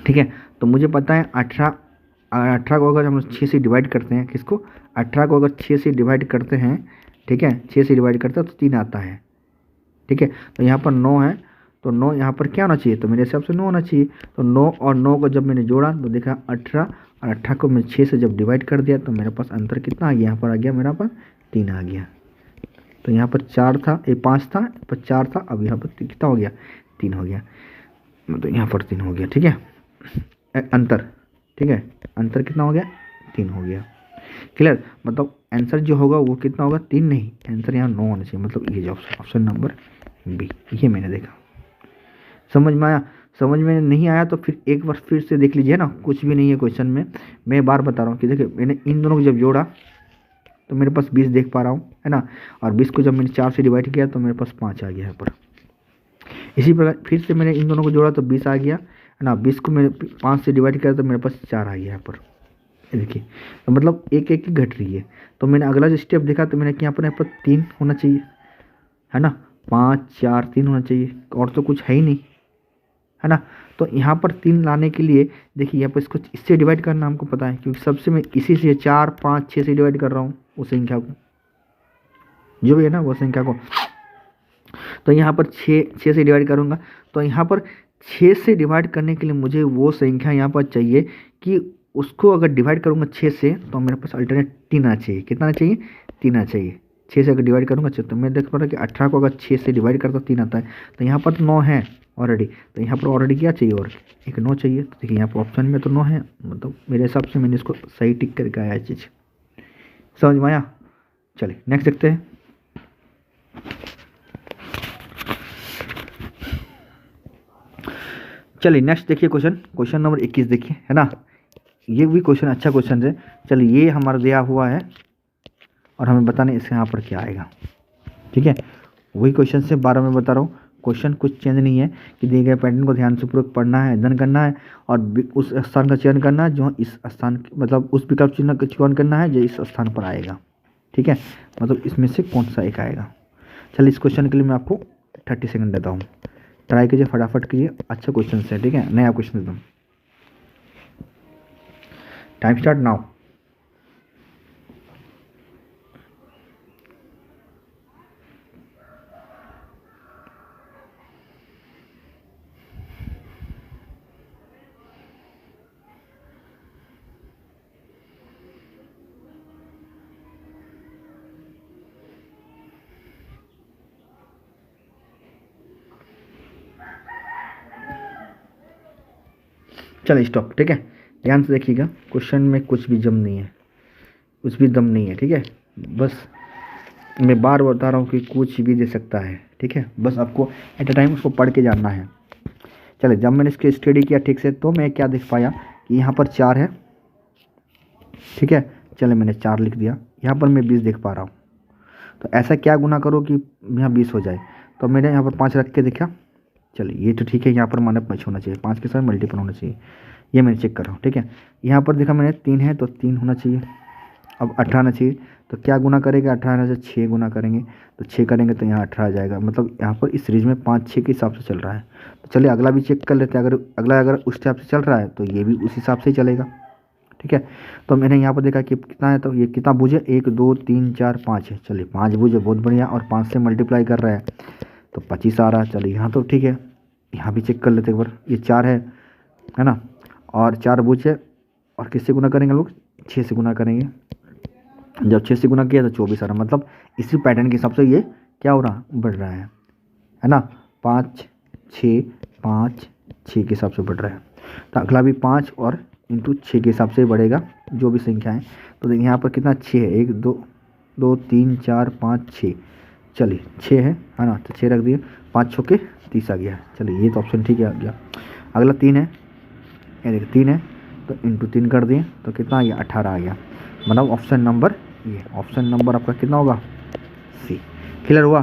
ठीक है। तो मुझे पता है 18 को अगर हम लोग 6 से डिवाइड करते हैं, किसको, 18 को अगर 6 से डिवाइड करते हैं, ठीक है, 6 से डिवाइड करते हैं तो 3 आता है, ठीक है। तो यहाँ पर 9 है, तो 9 यहाँ पर क्या होना चाहिए, तो मेरे हिसाब से 9 होना चाहिए। तो 9 और 9 को जब मैंने जोड़ा तो देखा 18, और 18 को मैं 6 से जब डिवाइड कर दिया तो मेरे पास अंतर कितना आ गया, यहाँ पर आ गया मेरा पास 3 आ गया। तो यहाँ पर 4 था, ये 5 था, पर 4 था, अब यहाँ पर कितना हो गया, 3 हो गया, मतलब यहाँ पर 3 हो गया, ठीक है। अंतर, ठीक है, अंतर कितना हो गया, 3 हो गया, क्लियर। मतलब आंसर जो होगा वो कितना होगा, 3 नहीं, आंसर यहाँ 9 होना चाहिए, मतलब ये जो ऑप्शन नंबर बी, ये मैंने देखा। समझ में आया, समझ में नहीं आया तो फिर एक बार फिर से देख लीजिए ना, कुछ भी नहीं है क्वेश्चन में, मैं बार बता रहा हूँ कि देखिए मैंने इन दोनों को जब जोड़ा तो मेरे पास 20 देख पा रहा हूँ, है ना, और 20 को जब मैंने 4 से डिवाइड किया तो मेरे पास 5 आ गया यहाँ पर। इसी प्रकार फिर से मैंने इन दोनों को जोड़ा तो 20 आ गया, है ना, 20 को मैंने 5 से डिवाइड किया तो मेरे पास 4 आ गया यहाँ पर, देखिए। तो मतलब एक एक ही घट रही है। तो मैंने अगला जो स्टेप देखा तो मैंने यहाँ पर 3 होना चाहिए, है ना, 5 4 3 होना चाहिए, और तो कुछ है ही नहीं, है ना। तो यहाँ पर 3 लाने के लिए देखिए यहाँ पर इसको इससे डिवाइड करना हमको पता है, क्योंकि सबसे मैं इसी से 4 5 6 से डिवाइड कर रहा हूँ उस संख्या को, जो भी है ना वो संख्या को। तो यहाँ पर 6 से डिवाइड करूँगा, तो यहाँ पर 6 से डिवाइड करने के लिए मुझे वो संख्या यहाँ पर चाहिए कि उसको अगर डिवाइड करूँगा 6 से तो मेरे पास अल्टरनेट 3 आना चाहिए। कितना आना चाहिए? 3 आना चाहिए। 6 से अगर डिवाइड करूँगा तो मैं देख पा रहा कि 18 को अगर 6 से डिवाइड करता 3 आता है, तो यहाँ पर तो 9 है ऑलरेडी, तो यहाँ पर ऑलरेडी क्या चाहिए और एक 9 चाहिए। तो देखिए यहाँ पर ऑप्शन में तो 9 है, मतलब मेरे हिसाब से मैंने इसको सही टिक करके आया चीज़, समझ में आया। चलिए नेक्स्ट देखते हैं। चलिए नेक्स्ट देखिए क्वेश्चन नंबर 21 देखिए, है ना। ये भी क्वेश्चन अच्छा क्वेश्चन है। चलिए ये हमारा दिया हुआ है और हमें बताने इसके यहाँ पर क्या आएगा, ठीक है। वही क्वेश्चन से 12 में बता रहा हूँ, क्वेश्चन कुछ चेंज नहीं है कि दिए गए पैटर्न को ध्यान से पूर्वक पढ़ना है, अध्ययन करना है और उस स्थान का चयन करना है जो इस स्थान मतलब उस विकल्प चिन्ह का चयन करना है जो इस स्थान पर आएगा, ठीक है। मतलब इसमें से कौन सा एक आएगा। चलिए इस क्वेश्चन के लिए मैं आपको 30 सेकंड देता हूँ, ट्राई कीजिए, फटाफट कीजिए, अच्छा क्वेश्चन है, ठीक है। नया क्वेश्चन देता हूँ, टाइम स्टार्ट नाउ। चलिए स्टॉप, ठीक है। ध्यान से देखिएगा, क्वेश्चन में कुछ भी जम नहीं है, कुछ भी दम नहीं है, ठीक है। बस मैं बार बता रहा हूँ कि कुछ भी दे सकता है, ठीक है। बस आपको एट अ टाइम उसको पढ़ के जानना है। चलिए जब मैंने इसकी स्टडी किया ठीक से तो मैं क्या देख पाया कि यहाँ पर 4 है, ठीक है। चलिए मैंने 4 लिख दिया, यहाँ पर मैं 20 देख पा रहा हूँ। तो ऐसा क्या गुना करो कि यहाँ 20 हो जाए, तो मैंने यहाँ पर 5 रख के देखा। चलिए ये तो ठीक है, यहाँ पर माने 5 होना चाहिए, 5 के साथ मल्टीपल होना चाहिए, ये मैंने चेक कर रहा हूँ, ठीक है। यहाँ पर देखा मैंने 3 है तो 3 होना चाहिए, अब 18 आना चाहिए। तो क्या गुना करेगा 18 से 6 गुना करेंगे, तो 6 करेंगे तो यहाँ 18 आ जाएगा। मतलब यहाँ पर इस सीरीज में 5 6 के हिसाब से चल रहा है। तो चलिए अगला भी चेक कर लेते हैं, अगर उस हिसाब से चल रहा है तो ये भी उस हिसाब से ही चलेगा, ठीक है। तो मैंने यहाँ पर देखा कि कितना है, तो ये कितना भुज है, 1 2 3 4 5 है। चलिए 5 भुज है, बहुत बढ़िया, और 5 से मल्टीप्लाई कर रहा है तो 25 आ रहा है। चलिए यहाँ तो ठीक है, यहाँ भी चेक कर लेते एक बार। ये 4 है ना, और 4 भुज है, और किससे गुना करेंगे लोग, 6 से गुना करेंगे। जब 6 से गुना किया तो 24 आ रहा, मतलब इसी पैटर्न के हिसाब से ये क्या हो रहा, बढ़ रहा है ना। 5 6 5 6 के हिसाब से बढ़ रहा है। तो अगला भी 5 और इंटू 6 के हिसाब से बढ़ेगा जो भी संख्या है। तो देखिए यहाँ पर कितना 6 है, 1 2 2 3 4 5 6। चलिए 6 है ना, तो 6 रख दिए, 5 6 के 30 आ गया। चलिए ये तो ऑप्शन ठीक है आ गया। अगला 3 है, ये देखिए 3 है तो इंटू 3 कर दिए तो कितना आ गया, 18 आ गया। मतलब ऑप्शन नंबर, ये ऑप्शन नंबर आपका कितना होगा, सी। क्लियर हुआ?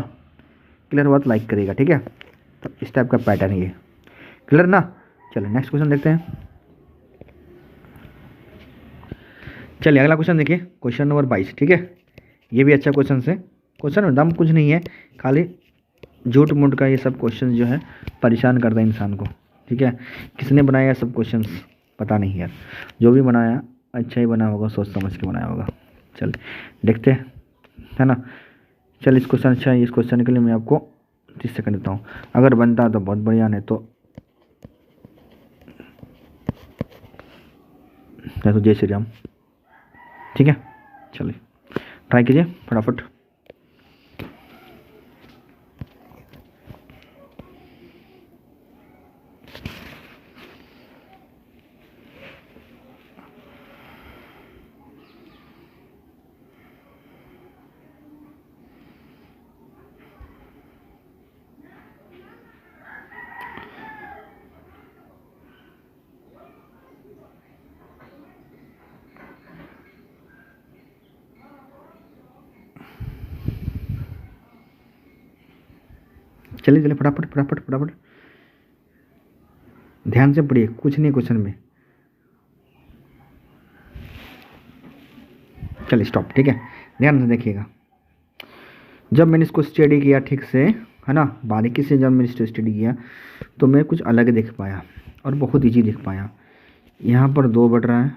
क्लियर हुआ तो लाइक करिएगा, ठीक है। तो इस टाइप का पैटर्न ये क्लियर ना। चलिए नेक्स्ट क्वेश्चन देखते हैं। चलिए अगला क्वेश्चन देखिए, क्वेश्चन नंबर 22, ठीक है। ये भी अच्छा क्वेश्चन है, क्वेश्चन में दम कुछ नहीं है, खाली झूठ मूठ का ये सब क्वेश्चन जो है परेशान करता है इंसान को, ठीक है। किसने बनाया सब क्वेश्चन पता नहीं यार, जो भी बनाया अच्छा ही बना होगा, सोच समझ के बनाया होगा। चल देखते हैं, है ना। चल इस क्वेश्चन अच्छा है, इस क्वेश्चन के लिए मैं आपको 30 सेकंड देता हूँ, अगर बनता तो बहुत बढ़िया, नहीं तो जय श्री राम, ठीक है। चलिए ट्राई कीजिए फटाफट। चलिए चलिए फटाफट फटाफट फटाफट, ध्यान से पढ़िए, कुछ नहीं क्वेश्चन में। चलिए स्टॉप, ठीक है। ध्यान से देखिएगा, जब मैंने इसको स्टडी किया ठीक से, है ना, बारीकी से जब मैंने स्टडी किया तो मैं कुछ अलग देख पाया और बहुत ईजी देख पाया। यहाँ पर 2 बढ़ रहा है,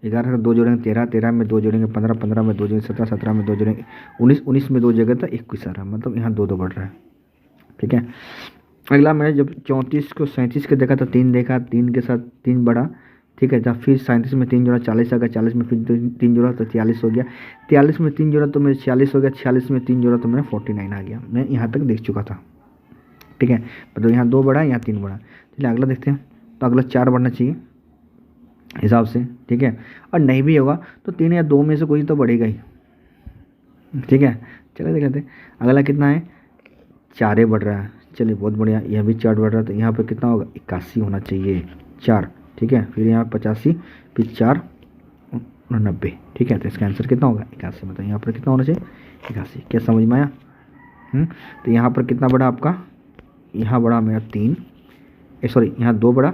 11 का 2 जोड़ेंगे 13, 13 में 2 जोड़ेंगे 15, 15 में 2 जोड़ेंगे 17, 17 में 2 जोड़ेंगे 19, 19 में 2 जगह था 21 आ रहा है, मतलब यहाँ 2 2 बढ़ रहा है। ठीक है, अगला मैंने जब 34 को 37 के देखा तो 3 देखा, 3 के साथ 3 बढ़ा। ठीक है, जब फिर 37 में 3 जोड़ा 40 आ गया, 40 में फिर 3 जोड़ा तो 43 हो गया, 43 में 3 जोड़ा तो मेरे 46 हो गया, 46 में 3 जोड़ा तो मेरा 49 आ गया। मैं यहाँ तक देख चुका था। ठीक है, मतलब यहाँ 2 बढ़ा, यहाँ 3 बढ़ा। चलिए अगला देखते हैं। तो अगला 4 बढ़ना चाहिए हिसाब से। ठीक है, और नहीं भी होगा तो 3 या 2 में से कोई तो बढ़ेगा ही। ठीक है, चलिए देख लेते हैं अगला कितना है, 4 बढ़ रहा है। चलिए बहुत बढ़िया, यह भी 4 बढ़ रहा है, तो यहाँ पर कितना होगा 81 होना चाहिए 4। ठीक है, फिर यहाँ 85, फिर 4 90। ठीक है, तो इसका आंसर कितना होगा 81। मतलब यहाँ पर कितना होना चाहिए 81। क्या समझ में आया? तो यहाँ पर कितना बढ़ा आपका, यहाँ बढ़ा मेरा 3, सॉरी यहाँ 2 बढ़ा,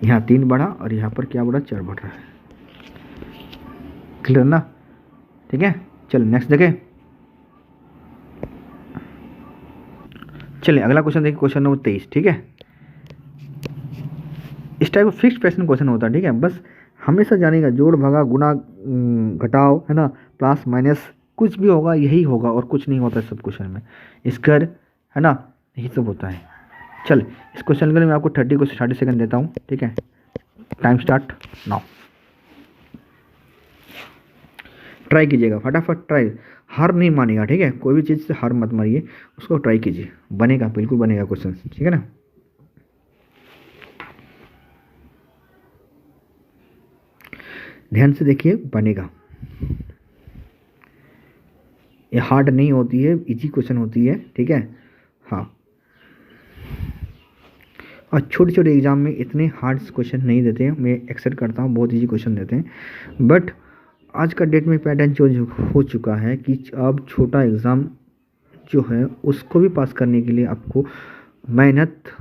यहाँ 3 बढ़ा, और यहाँ पर क्या बढ़ा 4 बढ़ रहा है। क्लियर ना? ठीक है, चलिए नेक्स्ट देखें। चलिए अगला क्वेश्चन देखिए, क्वेश्चन नंबर 23। ठीक है, इस टाइप का फिक्स्ड प्रश्न क्वेश्चन होता है। ठीक है, बस हमेशा जानेगा जोड़ भगा गुना घटाओ, है ना, प्लस माइनस कुछ भी होगा यही होगा और कुछ नहीं होता है सब क्वेश्चन में। स्क्वायर, है ना, यही सब होता है। चल इस क्वेश्चन के लिए मैं आपको 30 को 60 सेकंड देता हूँ। ठीक है, टाइम स्टार्ट नाउ। ट्राई कीजिएगा फटाफट, ट्राई, हार नहीं मानेगा। ठीक है, कोई भी चीज़ से हार मत मारिए, उसको ट्राई कीजिए, बनेगा, बिल्कुल बनेगा क्वेश्चन। ठीक है ना? ध्यान से देखिए, बनेगा। ये हार्ड नहीं होती है, इजी क्वेश्चन होती है। ठीक है, हाँ, और छोटे छोटे एग्जाम में इतने हार्ड क्वेश्चन नहीं देते हैं, मैं एक्सेप्ट करता हूँ, बहुत इजी क्वेश्चन देते हैं। बट आज का डेट में पैटर्न जो हो चुका है कि अब छोटा एग्ज़ाम जो है उसको भी पास करने के लिए आपको मेहनत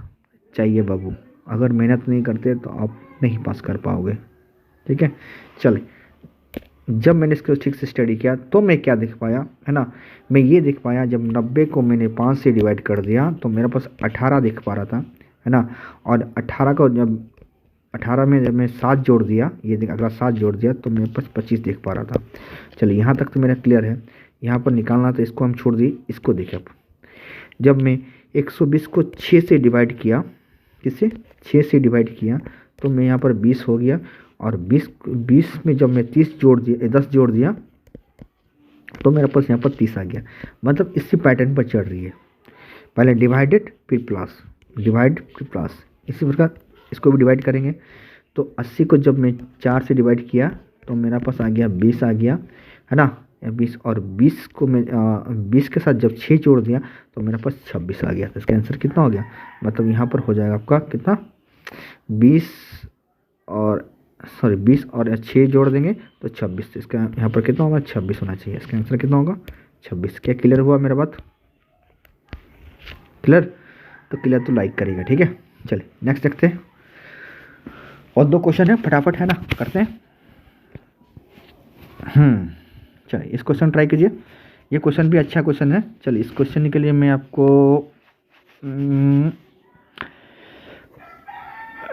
चाहिए बाबू। अगर मेहनत नहीं करते तो आप नहीं पास कर पाओगे। ठीक है, चले, जब मैंने इसको ठीक से स्टडी किया तो मैं क्या देख पाया, है ना, मैं ये देख पाया जब 90 को मैंने 5 से डिवाइड कर दिया तो मेरे पास 18 दिख पा रहा था, है ना। और 18 को जब 18 में जब मैं 7 जोड़ दिया, ये देख अगला 7 जोड़ दिया तो मेरे पास 25 देख पा रहा था। चलिए यहाँ तक तो मेरा क्लियर है। यहाँ पर निकालना तो इसको हम छोड़ दिए, इसको देखें अब। जब मैं 120 को 6 से डिवाइड किया, किससे 6 से डिवाइड किया, तो मैं यहाँ पर 20 हो गया। और 20 में जब मैं 10 जोड़ दिया तो मेरे पास यहाँ पर 30 आ गया। मतलब इसी पैटर्न पर चढ़ रही है, पहले डिवाइडेड फिर प्लस, डिवाइड फिर प्लस। इसी प्रकार इसको भी डिवाइड करेंगे तो 80 को जब मैं 4 से डिवाइड किया तो मेरा पास आ गया 20 आ गया, है ना, 20। और 20 को मैं 20 के साथ जब 6 जोड़ दिया तो मेरे पास 26 आ गया। तो इसका आंसर कितना हो गया, मतलब यहाँ पर हो जाएगा आपका कितना, 20 और 6 जोड़ देंगे तो 26। तो इसका यहाँ पर कितना होगा 26 होना चाहिए। इसका आंसर कितना होगा 26। क्या क्लियर हुआ मेरा बात? क्लियर? तो क्लियर तो लाइक करिएगा। ठीक है, चलिए नेक्स्ट देखते हैं। और 2 क्वेश्चन है, फटाफट, है ना, करते हैं। चलिए इस क्वेश्चन ट्राई कीजिए, ये क्वेश्चन भी अच्छा क्वेश्चन है। चलिए इस क्वेश्चन के लिए मैं आपको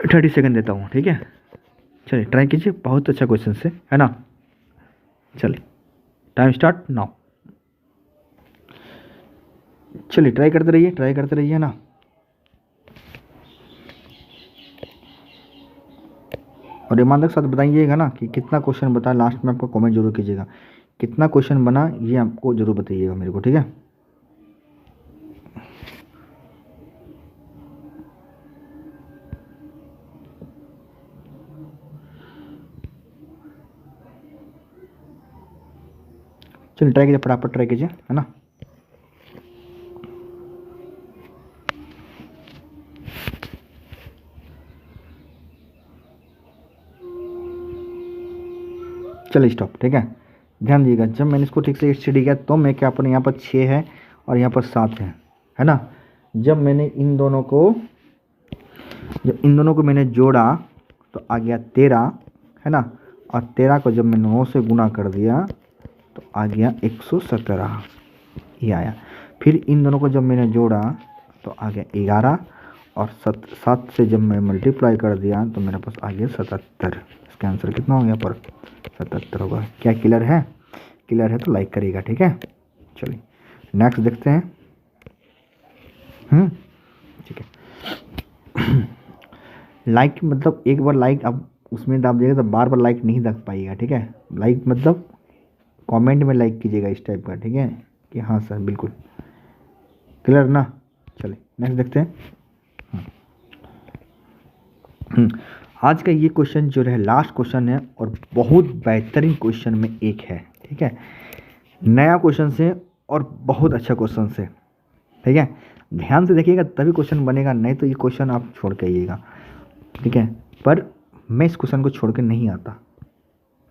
30 सेकंड देता हूँ। ठीक है, चलिए ट्राई कीजिए, बहुत अच्छा क्वेश्चन से, है ना। चलिए टाइम स्टार्ट नाउ। चलिए ट्राई करते रहिए, है ना। और ईमानदारी के साथ बताइएगा ना कि कितना क्वेश्चन बता, लास्ट में आपको कमेंट जरूर कीजिएगा कितना क्वेश्चन बना, ये आपको जरूर बताइएगा मेरे को। ठीक है, चलिए ट्राई कीजिए, फटाफट ट्राई कीजिए, है ना। चलिए स्टॉप। ठीक है, ध्यान दीजिएगा, जब मैंने इसको ठीक से स्टडी किया तो मैं क्या पर यहाँ पर 6 है और यहाँ पर 7 है ना। जब मैंने इन दोनों को मैंने जोड़ा तो आ गया 13, है ना। और 13 को जब मैंने 9 से गुना कर दिया तो आ गया 117, ये आया। फिर इन दोनों को जब मैंने जोड़ा तो आ गया 11 और 7 से जब मैं मल्टीप्लाई कर दिया तो मेरे पास आ गया 77। इसका आंसर कितना हो गया पर 77 होगा। क्या क्लियर है? क्लियर है तो लाइक करिएगा, ठीक है। चलिए नेक्स्ट देखते हैं। ठीक है। लाइक मतलब एक बार लाइक आप उसमें दाब दिएगा तो बार बार लाइक नहीं दब पाइएगा, ठीक है। लाइक मतलब कमेंट में लाइक कीजिएगा इस टाइप का, ठीक है, कि हाँ सर बिल्कुल क्लियर ना। चलिए नेक्स्ट देखते हैं। आज का ये क्वेश्चन जो है लास्ट क्वेश्चन है और बहुत बेहतरीन क्वेश्चन में एक है, ठीक है। नया क्वेश्चन से और बहुत अच्छा क्वेश्चन से, ठीक है। ध्यान से देखिएगा तभी क्वेश्चन बनेगा, नहीं तो ये क्वेश्चन आप छोड़ के आइएगा, ठीक है। पर मैं इस क्वेश्चन को छोड़ के नहीं आता,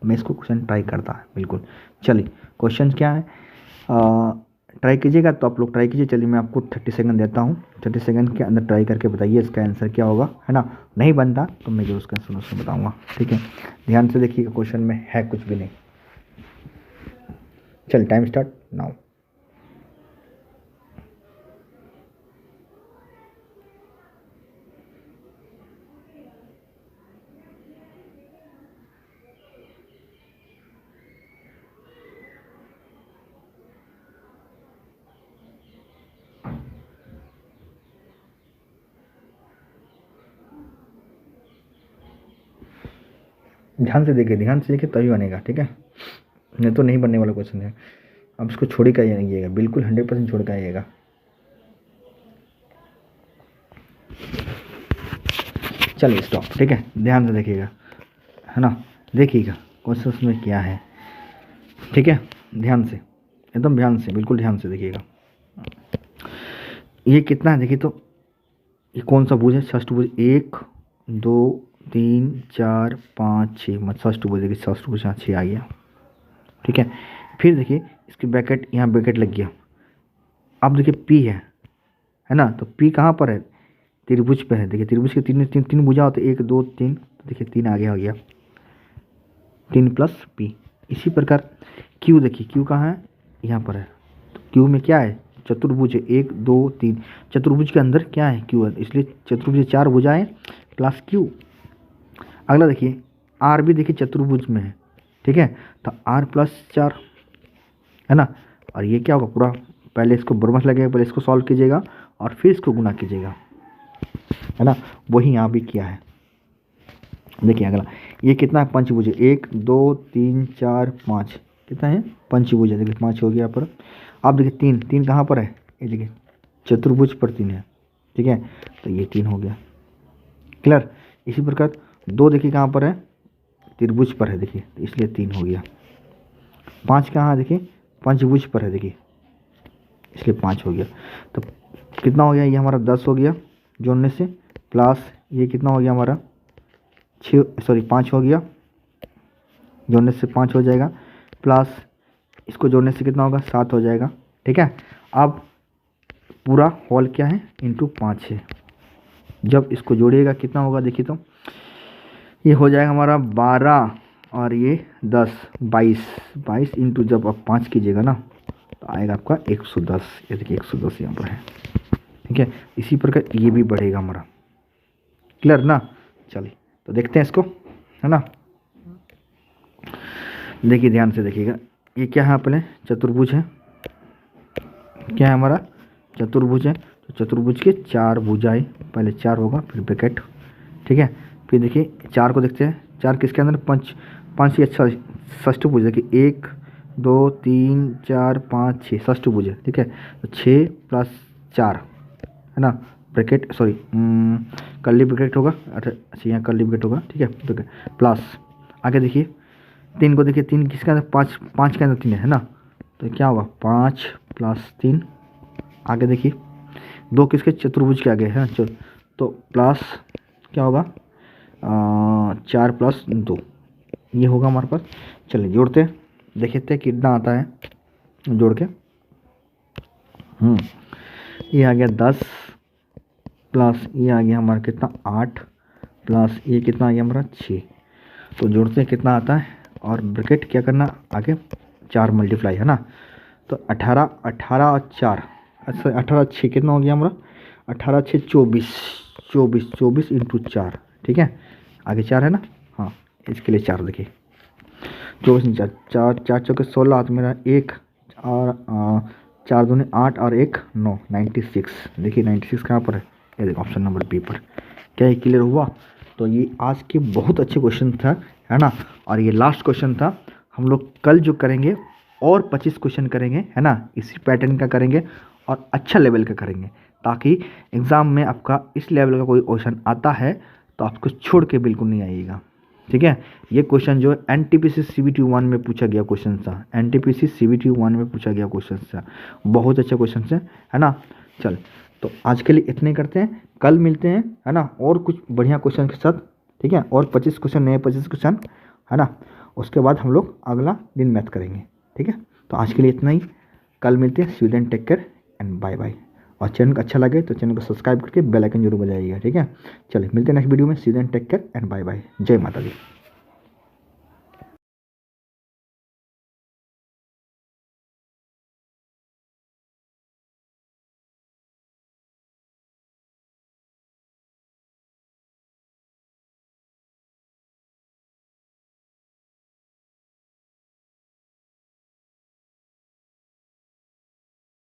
मैं इसको क्वेश्चन ट्राई करता है बिल्कुल। चलिए क्वेश्चन क्या है, ट्राई कीजिएगा तो आप लोग ट्राई कीजिए। चलिए मैं आपको 30 सेकंड देता हूँ, 30 सेकंड के अंदर ट्राई करके बताइए इसका आंसर क्या होगा, है ना। नहीं बनता तो मैं जो उसका आंसर बताऊँगा, ठीक है। ध्यान से देखिएगा क्वेश्चन में है कुछ भी नहीं। चल टाइम स्टार्ट नाउ। ध्यान से देखिए, ध्यान से देखिए तभी बनेगा, ठीक है, नहीं तो नहीं बनने वाला क्वेश्चन है। अब इसको छोड़ के आइएगा, बिल्कुल 100% छोड़ के आइएगा। चलिए स्टॉप, ठीक है। ध्यान से देखिएगा, है ना, देखिएगा क्वेश्चन में क्या है, ठीक है। ध्यान से, एकदम ध्यान से, बिल्कुल ध्यान से देखिएगा। ये कितना है देखिए तो, ये कौन सा भुज है, षष्ठभुज। 1 2 3 4 5 6, मत षष्ठभुज, देखिए षष्ठभुज 6 आ गया, ठीक है। फिर देखिए इसकी ब्रैकेट, यहाँ ब्रैकेट लग गया। अब देखिए पी है ना, तो पी कहाँ पर है, त्रिभुज पे है। देखिए त्रिभुज के तीन भुजा होते, 1 2 3, तो देखिए 3 आगे आ गया, 3 प्लस पी। इसी प्रकार क्यू, देखिए क्यू कहाँ है, यहाँ पर है। तो क्यू में क्या है, चतुर्भुज है, 1 2 3, चतुर्भुज के अंदर क्या है, क्यू है, इसलिए चतुर्भुज 4 भुजाएं प्लस क्यू। अगला देखिए आर भी देखिए चतुर्भुज में है, ठीक है, तो आर प्लस 4, है ना। और ये क्या होगा पूरा, पहले इसको बरमस लगेगा, पहले इसको सॉल्व कीजिएगा और फिर इसको गुना कीजिएगा, है ना। वही यहाँ भी किया है। देखिए अगला ये कितना है, पंचभुज, 1 2 3 4 5, कितना है, पंचभुज है, देखिए 5 हो गया पर। अब देखिए 3 कहाँ पर है, ये देखिए चतुर्भुज पर 3 है, ठीक है, तो ये 3 हो गया, क्लियर। इसी प्रकार 2 देखिए कहाँ पर है, त्रिभुज पर है, देखिए तो इसलिए 3 हो गया। 5 कहाँ है, देखिए पंचभुज पर है, देखिए इसलिए 5 हो गया। तो कितना हो गया, ये हमारा 10 हो गया जोड़ने से, प्लस ये कितना हो गया हमारा 5 हो गया, जोड़ने से 5 हो जाएगा, प्लस इसको जोड़ने से कितना होगा, 7 हो जाएगा, ठीक है। अब पूरा होल क्या है, इंटू 5 है। जब इसको जोड़िएगा कितना होगा, देखिए तो ये हो जाएगा हमारा 12 और ये 10, 22 इंटू जब आप 5 कीजिएगा ना तो आएगा आपका 110, ये देखिए 110 यहाँ पर है, ठीक है। इसी प्रकार ये भी बढ़ेगा हमारा, क्लियर ना। चलिए तो देखते हैं इसको, है ना। देखिए ध्यान से देखिएगा, ये क्या है, पहले चतुर्भुज है, क्या है हमारा, चतुर्भुज है, तो चतुर्भुज के 4 भुजाएं, पहले 4 होगा फिर ब्रैकेट, ठीक है। फिर देखिए 4 को देखते हैं, 4 किसके अंदर, 5 ही, अच्छा षष्ठभुज, देखिए 1 2 3 4 5 6, षष्ठभुज है, ठीक है। तो 6 प्लस 4, है ना, ब्रैकेट सॉरी कर्ली ब्रैकेट होगा, अच्छा यहाँ कर्ली ब्रैकेट होगा, ठीक है, प्लस आगे देखिए 3 को देखिए, 3 किसके अंदर, 5 के अंदर 3 है ना, तो क्या होगा 5 प्लस 3। आगे देखिए 2 किसके, चतुर्भुज के आगे है, तो प्लस क्या होगा 4 प्लस 2, ये होगा हमारे पास। चलिए जोड़ते हैं, देखते हैं कितना आता है जोड़ के। ये आ गया 10 प्लस ये आ गया हमारा कितना 8 प्लस ये कितना आ गया हमारा 6। तो जोड़ते हैं कितना आता है, और ब्रैकेट क्या करना आगे 4 मल्टीप्लाई, है ना। तो 18 और 4, अच्छा 18 6 कितना हो गया हमारा, 18 6 24, 24 इंटू 4, ठीक है, आगे 4 है ना, हाँ इसके लिए 4 देखिए, 24 4 4 4 चौके 16, हाथ मेरा एक, और 4 दूनी 8 और 1 9, 96। देखिए 96 कहाँ पर है, ये देखो ऑप्शन नंबर बी पर। क्या ये क्लियर हुआ? तो ये आज के बहुत अच्छे क्वेश्चन था, है ना, और ये लास्ट क्वेश्चन था। हम लोग कल जो करेंगे और 25 क्वेश्चन करेंगे, है ना, इसी पैटर्न का करेंगे और अच्छा लेवल का करेंगे, ताकि एग्ज़ाम में आपका इस लेवल का कोई क्वेश्चन आता है तो आपको छोड़ के बिल्कुल नहीं आइएगा, ठीक है। ये क्वेश्चन जो एनटीपीसी सीबीटी 1 में पूछा गया क्वेश्चन था, एनटीपीसी सीबीटी 1 में पूछा गया क्वेश्चन था, बहुत अच्छा क्वेश्चन है ना। चल, तो आज के लिए इतने करते हैं, कल मिलते हैं, है ना, और कुछ बढ़िया क्वेश्चन के साथ, ठीक है, और 25 क्वेश्चन, नए 25 क्वेश्चन, है ना। उसके बाद हम लोग अगला दिन मैथ करेंगे, ठीक है। तो आज के लिए इतना ही, कल मिलते हैं। See you then, take care and bye bye. और चैनल को अच्छा लगे तो चैनल को सब्सक्राइब करके बेल आइकन जरूर बजाइएगा, ठीक है। चलिए मिलते हैं नेक्स्ट वीडियो में। See you then, take care and bye bye. जय माता दी।